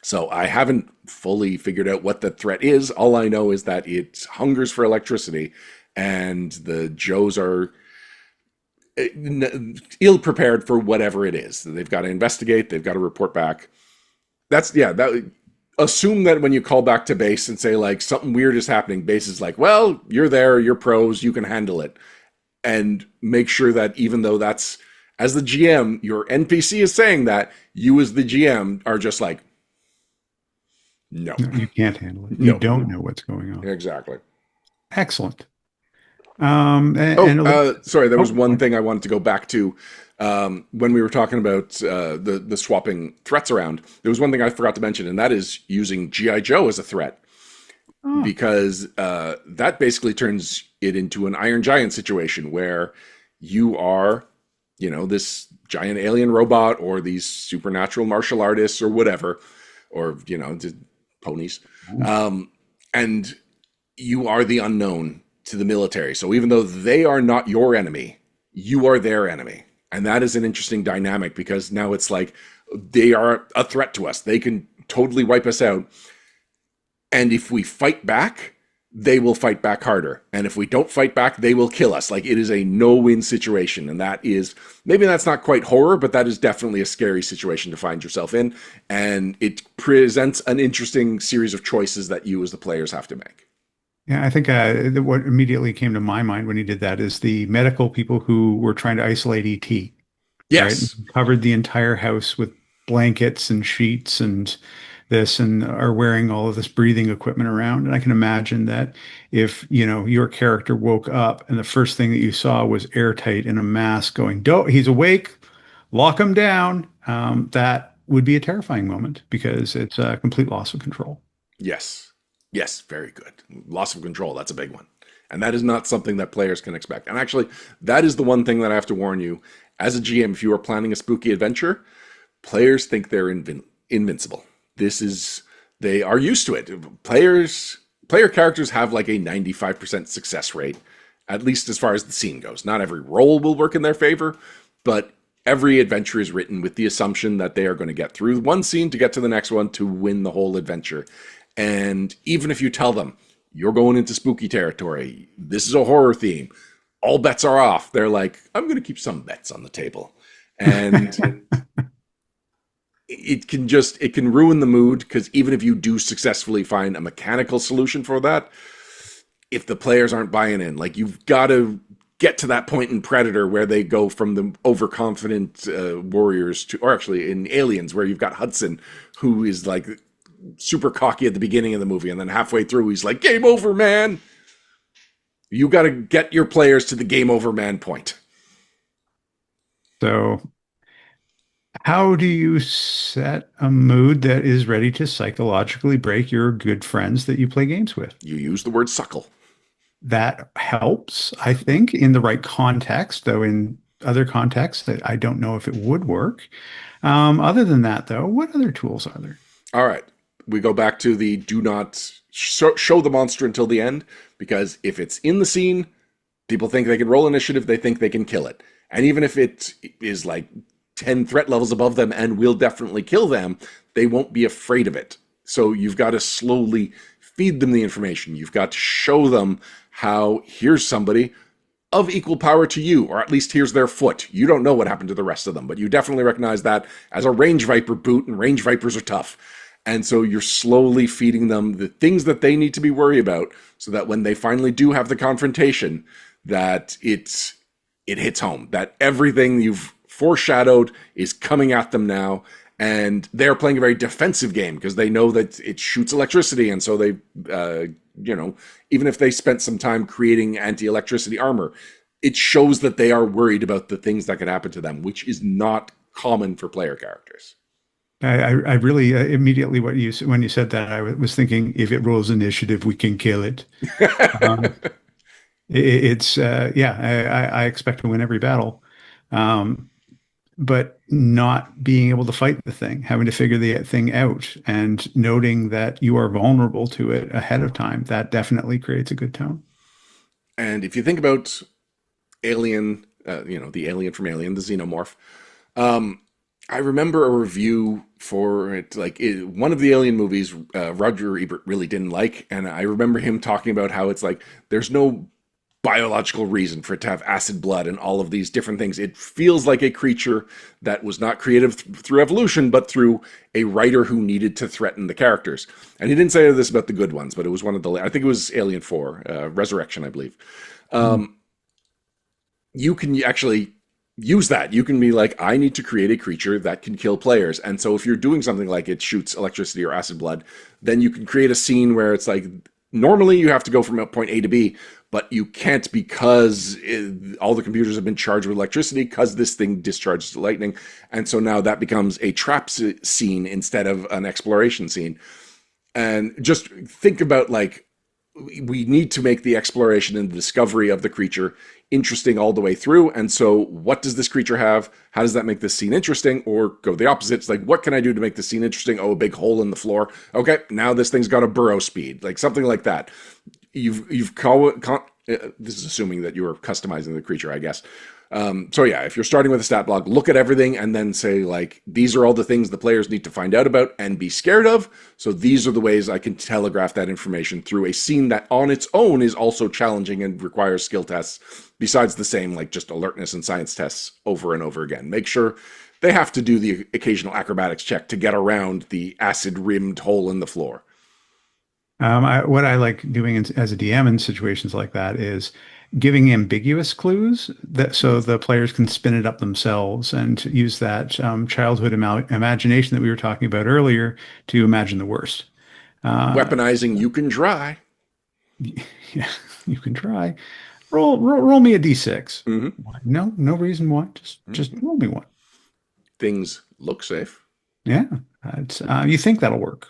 So I haven't fully figured out what the threat is. All I know is that it hungers for electricity, and the Joes are ill prepared for whatever it is. They've got to investigate. They've got to report back. Assume that when you call back to base and say, like, something weird is happening, base is like, well, you're there, you're pros, you can handle it. And make sure that even though that's, as the GM, your NPC is saying that, you as the GM are just like, no. No, you can't handle it. You No. don't know what's going on. Exactly. Excellent. Sorry, there was one oh, thing I wanted to go back to. When we were talking about the swapping threats around, there was one thing I forgot to mention, and that is using G.I. Joe as a threat. oh, Because that basically turns it into an Iron Giant situation where you are, this giant alien robot, or these supernatural martial artists or whatever, or, ponies. And you are the unknown to the military. So even though they are not your enemy, you are their enemy. And that is an interesting dynamic, because now it's like they are a threat to us. They can totally wipe us out. And if we fight back, they will fight back harder. And if we don't fight back, they will kill us. Like, it is a no-win situation. And that is, maybe that's not quite horror, but that is definitely a scary situation to find yourself in. And it presents an interesting series of choices that you as the players have to make. yeah, I think what immediately came to my mind when he did that is the medical people who were trying to isolate ET, right? Yes. Covered the entire house with blankets and sheets and this, and are wearing all of this breathing equipment around. And I can imagine that if, your character woke up and the first thing that you saw was airtight in a mask going, he's awake, lock him down. That would be a terrifying moment, because it's a complete loss of control. Yes. Yes, very good. Loss of control, that's a big one. And that is not something that players can expect. And actually, that is the one thing that I have to warn you. As a GM, if you are planning a spooky adventure, players think they're invincible. They are used to it. Player characters have like a 95% success rate, at least as far as the scene goes. Not every role will work in their favor, but every adventure is written with the assumption that they are going to get through one scene to get to the next one to win the whole adventure. And even if you tell them, you're going into spooky territory, this is a horror theme, all bets are off, they're like, I'm going to keep some bets on the table. And it can ruin the mood because even if you do successfully find a mechanical solution for that, if the players aren't buying in, like you've got to get to that point in Predator where they go from the overconfident warriors to, or actually in Aliens where you've got Hudson, who is like super cocky at the beginning of the movie, and then halfway through he's like, "Game over, man." You got to get your players to the game over, man point. So, how do you set a mood that is ready to psychologically break your good friends that you play games with? You use the word suckle. That helps, I think, in the right context, though in other contexts that I don't know if it would work. Other than that, though, what other tools are there? All right. We go back to the do not show the monster until the end, because if it's in the scene, people think they can roll initiative, they think they can kill it. And even if it is like 10 threat levels above them and will definitely kill them, they won't be afraid of it. So you've got to slowly feed them the information. You've got to show them how here's somebody of equal power to you, or at least here's their foot. You don't know what happened to the rest of them, but you definitely recognize that as a range viper boot, and range vipers are tough. And so you're slowly feeding them the things that they need to be worried about so that when they finally do have the confrontation, that it hits home, that everything you've foreshadowed is coming at them now. And they're playing a very defensive game because they know that it shoots electricity. And so they, even if they spent some time creating anti-electricity armor, it shows that they are worried about the things that could happen to them, which is not common for player characters. I really immediately when you said that, I was thinking if it rolls initiative, we can kill it. Um, it's yeah, I expect to win every battle. Um, but not being able to fight the thing, having to figure the thing out, and noting that you are vulnerable to it ahead of time, that definitely creates a good tone. And if you think about Alien, the alien from Alien, the xenomorph, um, I remember a review for it, one of the Alien movies, Roger Ebert really didn't like, and I remember him talking about how it's like there's no biological reason for it to have acid blood and all of these different things. It feels like a creature that was not created through evolution, but through a writer who needed to threaten the characters. And he didn't say this about the good ones, but it was one of the, I think it was Alien 4, Resurrection, I believe. You can actually use that. You can be like, I need to create a creature that can kill players. And so if you're doing something like it shoots electricity or acid blood, then you can create a scene where it's like, normally you have to go from point A to B, but you can't because all the computers have been charged with electricity because this thing discharges lightning. And so now that becomes a trap scene instead of an exploration scene. And just think about like, we need to make the exploration and the discovery of the creature interesting all the way through. And so what does this creature have? How does that make this scene interesting? Or go the opposite. It's like, what can I do to make this scene interesting? Oh, a big hole in the floor. Okay, now this thing's got a burrow speed, like something like that. This is assuming that you are customizing the creature, I guess. So yeah, if you're starting with a stat block, look at everything and then say like, these are all the things the players need to find out about and be scared of. So these are the ways I can telegraph that information through a scene that on its own is also challenging and requires skill tests besides the same, like just alertness and science tests over and over again. Make sure they have to do the occasional acrobatics check to get around the acid rimmed hole in the floor. What I like doing as a DM in situations like that is giving ambiguous clues that so the players can spin it up themselves and use that childhood imagination that we were talking about earlier to imagine the worst. Weaponizing, you can try. Yeah, you can try. Roll me a d6. Mm-hmm. No reason why. Just roll me one. Things look safe. Yeah, you think that'll work.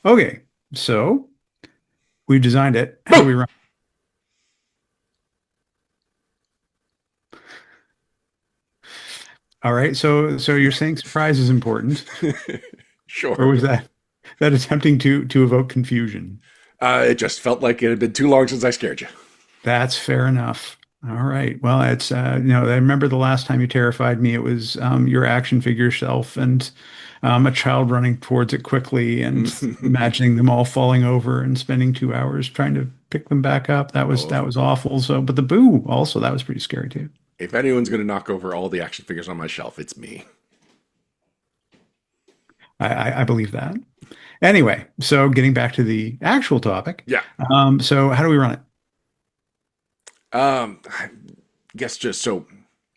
Okay, so we designed it. How do we run? All right, so you're saying surprise is important, or Sure. was that attempting to evoke confusion? It just felt like it had been too long since I scared you. That's fair enough. All right. Well, it's I remember the last time you terrified me. It was your action figure self and a child running towards it quickly and imagining them all falling over and spending 2 hours trying to pick them back up. That was Oh, that was awful. So, but the boo also, that was pretty scary too. if anyone's going to knock over all the action figures on my shelf, it's me. I believe that. Anyway, so getting back to the actual topic. Yeah. So how do we run it? I guess just so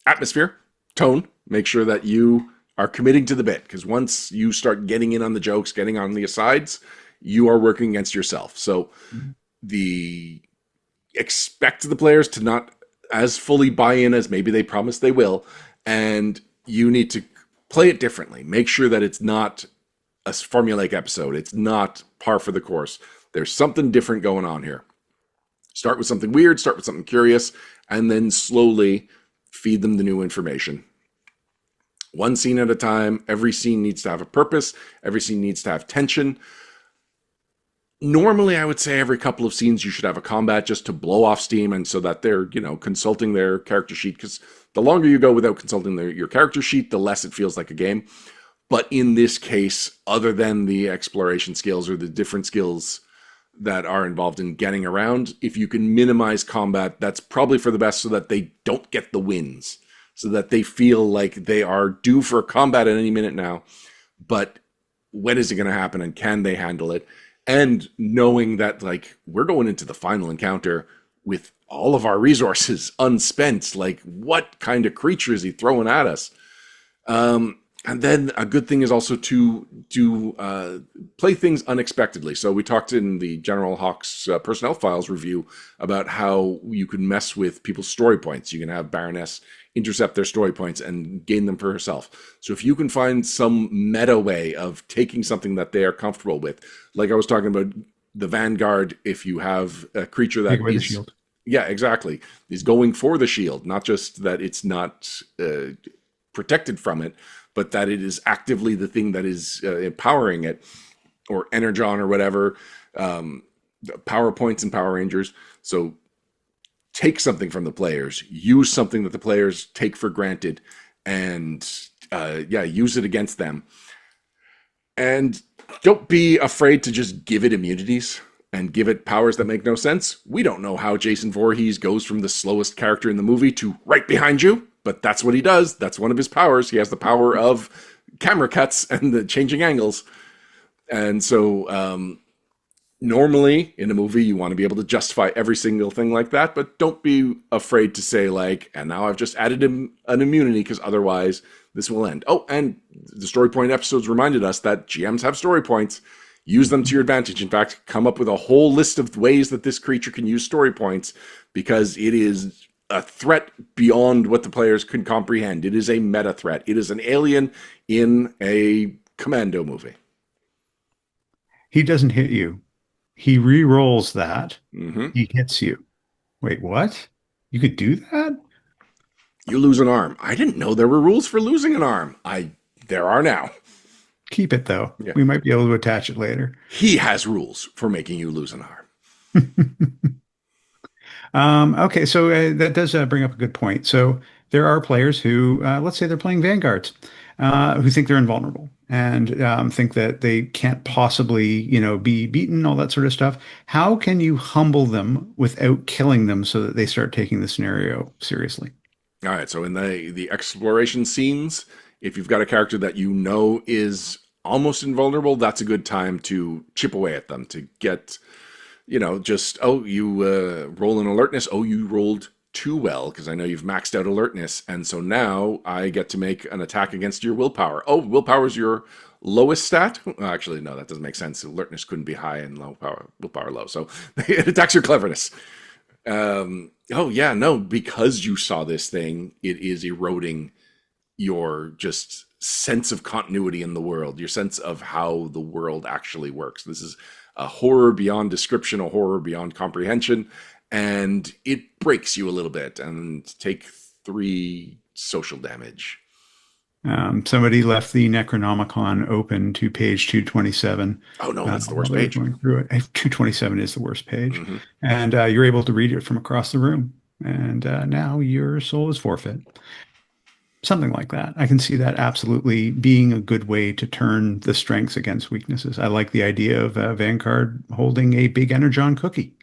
atmosphere, tone, make sure that you are committing to the bit because once you start getting in on the jokes, getting on the asides, you are working against yourself. So the expect the players to not as fully buy in as maybe they promise they will, and you need to play it differently. Make sure that it's not a formulaic episode. It's not par for the course. There's something different going on here. Start with something weird, start with something curious, and then slowly feed them the new information. One scene at a time. Every scene needs to have a purpose. Every scene needs to have tension. Normally, I would say every couple of scenes you should have a combat just to blow off steam and so that they're, consulting their character sheet. Because the longer you go without consulting your character sheet, the less it feels like a game. But in this case, other than the exploration skills or the different skills that are involved in getting around, if you can minimize combat, that's probably for the best so that they don't get the wins, so that they feel like they are due for combat at any minute now. But when is it going to happen and can they handle it? And knowing that, like, we're going into the final encounter with all of our resources unspent, like, what kind of creature is he throwing at us? And then a good thing is also to play things unexpectedly. So we talked in the General Hawk's personnel files review about how you can mess with people's story points. You can have Baroness intercept their story points and gain them for herself. So if you can find some meta way of taking something that they are comfortable with, like I was talking about the Vanguard, if you have a creature that Take away the is, shield. yeah, exactly, is going for the shield, not just that it's not protected from it, but that it is actively the thing that is empowering it, or Energon or whatever, power points and Power Rangers. So take something from the players, use something that the players take for granted, and use it against them. And don't be afraid to just give it immunities and give it powers that make no sense. We don't know how Jason Voorhees goes from the slowest character in the movie to right behind you, but that's what he does. That's one of his powers. He has the power of camera cuts and the changing angles. And so normally in a movie, you want to be able to justify every single thing like that, but don't be afraid to say, like, and now I've just added him an immunity because otherwise this will end. Oh, and the story point episodes reminded us that GMs have story points. Use them to your advantage. In fact, come up with a whole list of ways that this creature can use story points because it is a threat beyond what the players can comprehend. It is a meta threat. It is an alien in a commando movie. He doesn't hit you. He re-rolls that. Mm-hmm. He hits you. Wait, what? You could do that? You lose an arm. I didn't know there were rules for losing an arm. There are now. Keep it though. Yeah. We might be able to attach it later. He has rules for making you lose an arm. Okay, so that does bring up a good point. So there are players who, let's say they're playing Vanguards, who think they're invulnerable and think that they can't possibly, be beaten, all that sort of stuff. How can you humble them without killing them so that they start taking the scenario seriously? All right, so in the exploration scenes, if you've got a character that you know is almost invulnerable, that's a good time to chip away at them, to get, just, you roll an alertness. Oh, you rolled too well because I know you've maxed out alertness. And so now I get to make an attack against your willpower. Oh, willpower is your lowest stat? Actually, no, that doesn't make sense. Alertness couldn't be high and willpower low. So it attacks your cleverness. Because you saw this thing, it is eroding your just sense of continuity in the world, your sense of how the world actually works. This is a horror beyond description, a horror beyond comprehension, and it breaks you a little bit. And take 3 social damage. Somebody left the Necronomicon open to page 227. Oh no, that's the worst page. Going through it. 227 is the worst page. Mm-hmm. And you're able to read it from across the room. And now your soul is forfeit. Something like that. I can see that absolutely being a good way to turn the strengths against weaknesses. I like the idea of Vanguard holding a big Energon cookie.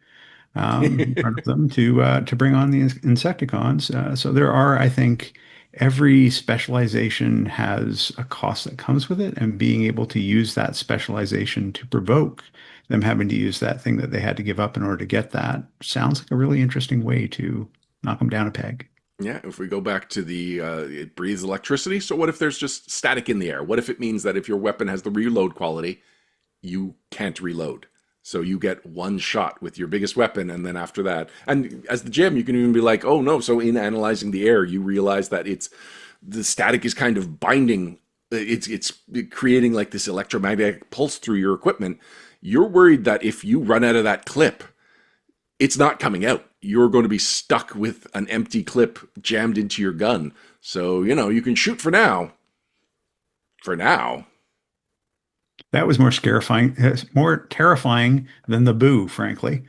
in front of them to bring on the Insecticons. So there are, I think, every specialization has a cost that comes with it, and being able to use that specialization to provoke them having to use that thing that they had to give up in order to get that sounds like a really interesting way to knock them down a peg. Yeah, if we go back to the it breathes electricity, so what if there's just static in the air? What if it means that if your weapon has the reload quality, you can't reload? So you get one shot with your biggest weapon, and then after that, and as the GM, you can even be like, oh no, so in analyzing the air, you realize that it's the static is kind of binding, it's creating like this electromagnetic pulse through your equipment. You're worried that if you run out of that clip, it's not coming out. You're going to be stuck with an empty clip jammed into your gun. So, you can shoot for now. For now. That was more terrifying than the boo, frankly.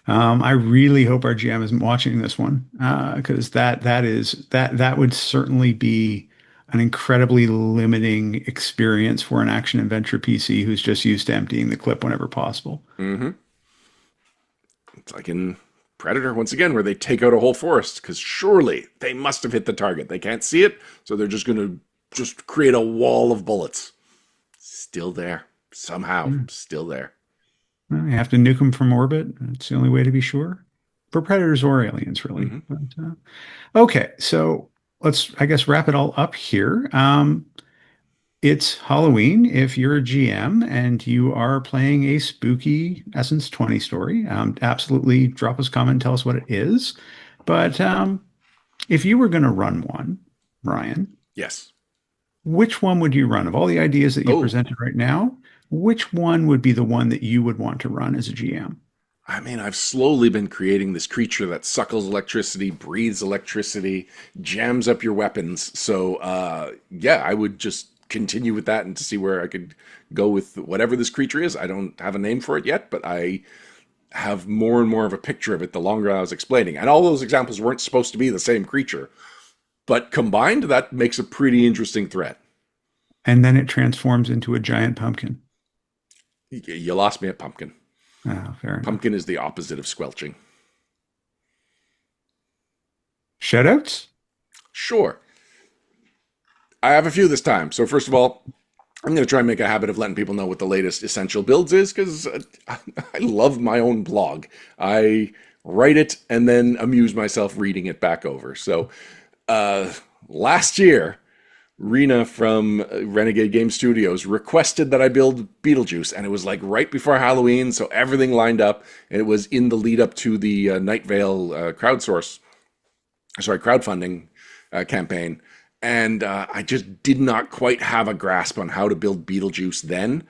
I really hope our GM isn't watching this one, because that would certainly be an incredibly limiting experience for an action adventure PC who's just used to emptying the clip whenever possible. Mm-hmm. It's like in Predator, once again, where they take out a whole forest, because surely they must have hit the target. They can't see it, so they're just going to just create a wall of bullets. Still there. Somehow, still there. Well, you have to nuke them from orbit. It's the only way to be sure. For predators or aliens, really. Mm-hmm. But, okay, so let's, I guess, wrap it all up here. It's Halloween. If you're a GM and you are playing a spooky Essence 20 story, absolutely drop us a comment and tell us what it is. But if you were going to run one, Ryan, Yes. which one would you run? Of all the ideas that you Oh, presented right now, which one would be the one that you would want to run as a GM? I mean, I've slowly been creating this creature that suckles electricity, breathes electricity, jams up your weapons. So, yeah, I would just continue with that and to see where I could go with whatever this creature is. I don't have a name for it yet, but I have more and more of a picture of it the longer I was explaining. And all those examples weren't supposed to be the same creature. But combined, that makes a pretty interesting threat. And then it transforms into a giant pumpkin. You lost me at pumpkin. Oh, fair enough. Pumpkin is the opposite of squelching. Shoutouts? Sure. I have a few this time. So first of all, I'm going to try and make a habit of letting people know what the latest essential builds is, because I love my own blog. I write it and then amuse myself reading it back over. So last year, Rena from Renegade Game Studios requested that I build Beetlejuice, and it was like right before Halloween, so everything lined up, and it was in the lead up to the Night Vale crowdfunding campaign, and I just did not quite have a grasp on how to build Beetlejuice then,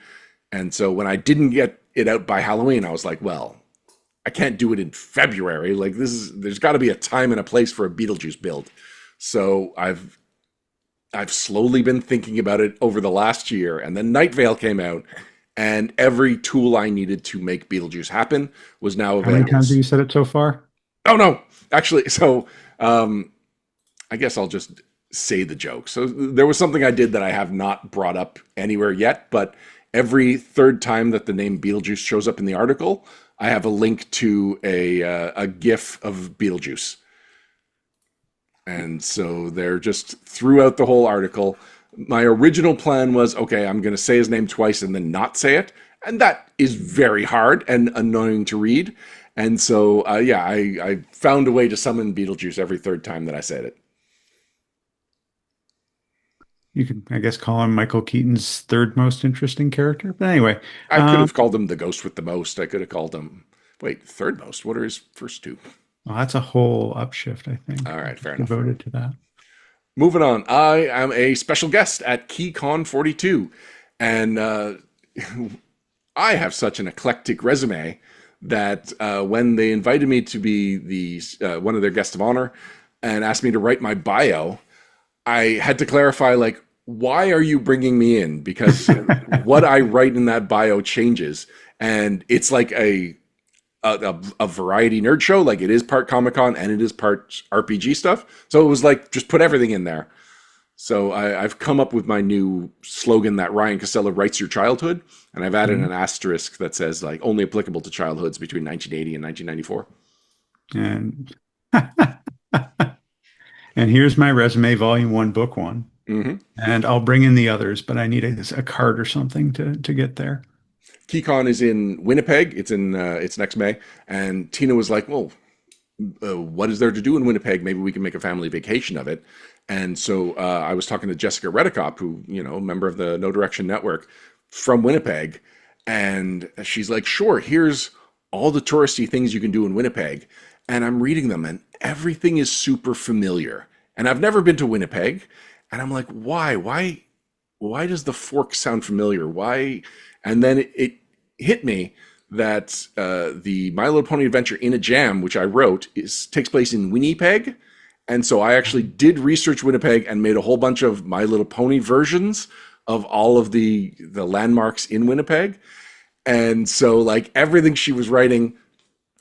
and so when I didn't get it out by Halloween, I was like, well, I can't do it in February. Like there's got to be a time and a place for a Beetlejuice build. So I've slowly been thinking about it over the last year, and then Night Vale came out, and every tool I needed to make Beetlejuice happen was now available. How many times have you said it so far? Oh no, actually, so I guess I'll just say the joke. So there was something I did that I have not brought up anywhere yet, but every third time that the name Beetlejuice shows up in the article, I have a link to a GIF of Beetlejuice. And so they're just throughout the whole article. My original plan was, okay, I'm going to say his name twice and then not say it. And that is very hard and annoying to read. And so, yeah, I found a way to summon Beetlejuice every third time that I said it. You could, I guess, call him Michael Keaton's third most interesting character. But anyway, I could have called him the ghost with the most. I could have called him, wait, third most? What are his first two? well, that's a whole upshift, I think. All right, fair enough. Devoted to that. Moving on, I am a special guest at KeyCon 42, and I have such an eclectic resume that when they invited me to be the one of their guests of honor and asked me to write my bio, I had to clarify, like, why are you bringing me in? Because what I write in that bio changes, and it's like a variety nerd show. Like, it is part Comic-Con and it is part RPG stuff. So it was like, just put everything in there. So I've come up with my new slogan that Ryan Costello writes your childhood. And I've added an asterisk that says, like, only applicable to childhoods between 1980 and 1994. And and here's my resume, volume one, book one. Hmm. And I'll bring in the others, but I need a card or something to get there. KeyCon is in Winnipeg. It's next May, and Tina was like, "Well, what is there to do in Winnipeg? Maybe we can make a family vacation of it." And so I was talking to Jessica Redicop, who, a member of the No Direction Network from Winnipeg. And she's like, sure, here's all the touristy things you can do in Winnipeg. And I'm reading them and everything is super familiar. And I've never been to Winnipeg. And I'm like, why? Why does the fork sound familiar? Why? And then it hit me that the My Little Pony Adventure in a Jam, which I wrote, takes place in Winnipeg. And so I actually did research Winnipeg and made a whole bunch of My Little Pony versions of all of the landmarks in Winnipeg. And so like everything she was writing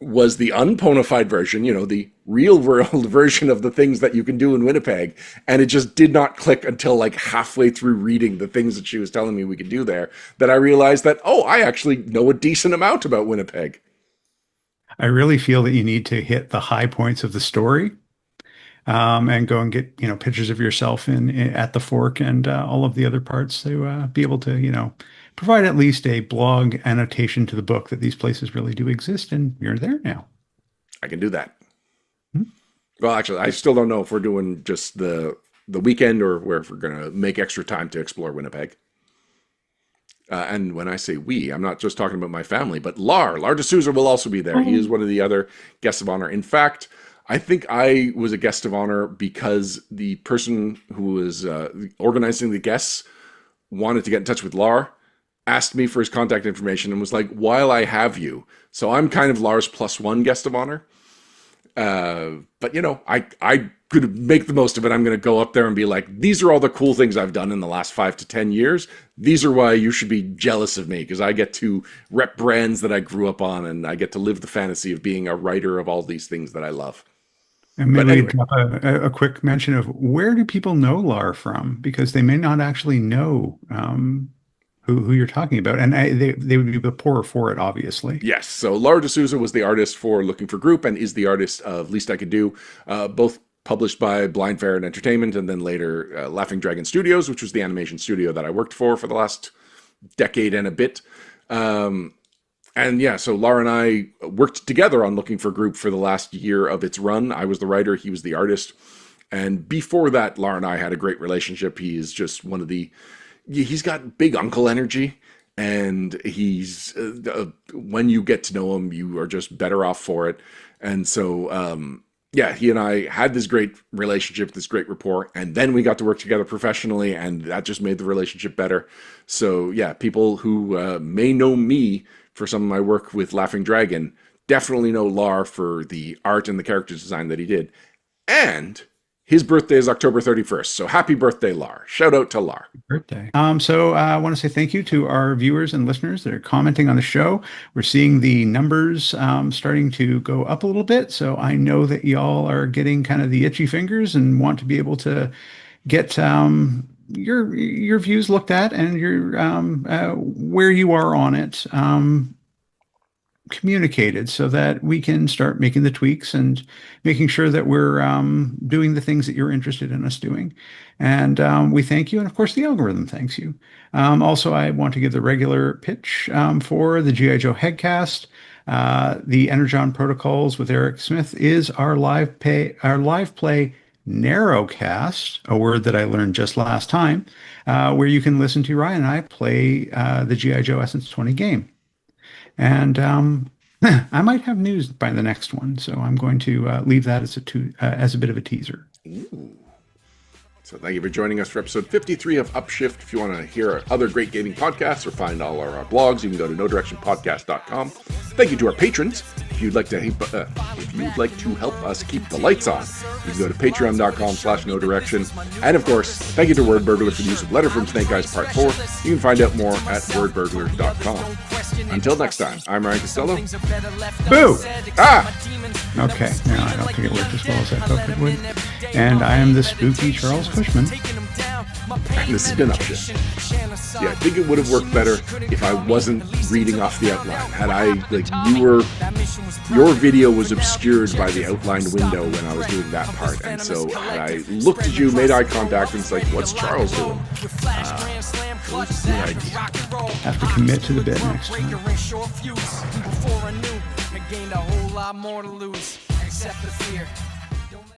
was the unponified version, the real world version of the things that you can do in Winnipeg. And it just did not click until like halfway through reading the things that she was telling me we could do there, that I realized that, oh, I actually know a decent amount about Winnipeg. I really feel that you need to hit the high points of the story, and go and get, pictures of yourself in at the fork and all of the other parts to be able to, provide at least a blog annotation to the book that these places really do exist, and you're there now. I can do that. Hmm. Well, actually, I still don't know if we're doing just the weekend or if we're going to make extra time to explore Winnipeg. And when I say we, I'm not just talking about my family, but Lar D'Souza will also be there. He is one of the other guests of honor. In fact, I think I was a guest of honor because the person who was organizing the guests wanted to get in touch with Lar, asked me for his contact information, and was like, while I have you. So I'm kind of Lar's +1 guest of honor. But, I could make the most of it. I'm going to go up there and be like, these are all the cool things I've done in the last 5 to 10 years. These are why you should be jealous of me, because I get to rep brands that I grew up on, and I get to live the fantasy of being a writer of all these things that I love. And But maybe anyway, drop a quick mention of where do people know Lar from? Because they may not actually know who you're talking about. And they would be the poorer for it, obviously. yes. So Lar D'Souza was the artist for Looking for Group and is the artist of Least I Could Do, both published by Blind Ferret Entertainment and then later Laughing Dragon Studios, which was the animation studio that I worked for the last decade and a bit. And yeah, so Lar and I worked together on Looking for Group for the last year of its run. I was the writer, he was the artist. And before that, Lar and I had a great relationship. He is just he's got big uncle energy. And he's, when you get to know him, you are just better off for it. And so, yeah, he and I had this great relationship, this great rapport, and then we got to work together professionally, and that just made the relationship better. So, yeah, people who may know me for some of my work with Laughing Dragon definitely know Lar for the art and the character design that he did. And his birthday is October 31st, so happy birthday, Lar. Shout out to Lar. Birthday. So I want to say thank you to our viewers and listeners that are commenting on the show. We're seeing the numbers starting to go up a little bit. So I know that y'all are getting kind of the itchy fingers and want to be able to get your views looked at and your where you are on it communicated so that we can start making the tweaks and making sure that we're doing the things that you're interested in us doing. And we thank you. And of course, the algorithm thanks you. Also, I want to give the regular pitch for the G.I. Joe Headcast. The Energon Protocols with Eric Smith is our live play narrowcast, a word that I learned just last time, where you can listen to Ryan and I play the G.I. Joe Essence 20 game. And I might have news by the next one, so I'm going to leave that as a bit of a teaser. Ooh. So thank you for joining us for episode 53 of Upshift. If you want to hear other great gaming podcasts or find all our blogs, you can go to nodirectionpodcast.com. Thank you to our patrons. If you'd like to help us keep the lights on, you can go to patreon.com/nodirection. And of course, thank you to Word Burglar for the use of Letter from Snake Eyes Part 4. You can find out more at wordburglar.com. Until next time, I'm Ryan Costello. Boo! Ah! Okay, no, I don't think it worked as well as I hoped it would. And I am the spooky Charles Cushman. And this has been Upshift. Yeah, I think it would have worked better if I wasn't reading off the outline. Had I, like, your video was obscured by the outlined window when I was doing that part, and so had I looked at you, made eye contact, and it's like, what's Charles doing? It was a good idea. Have to commit to the bit next time. Gained a whole lot more to lose, except the fear.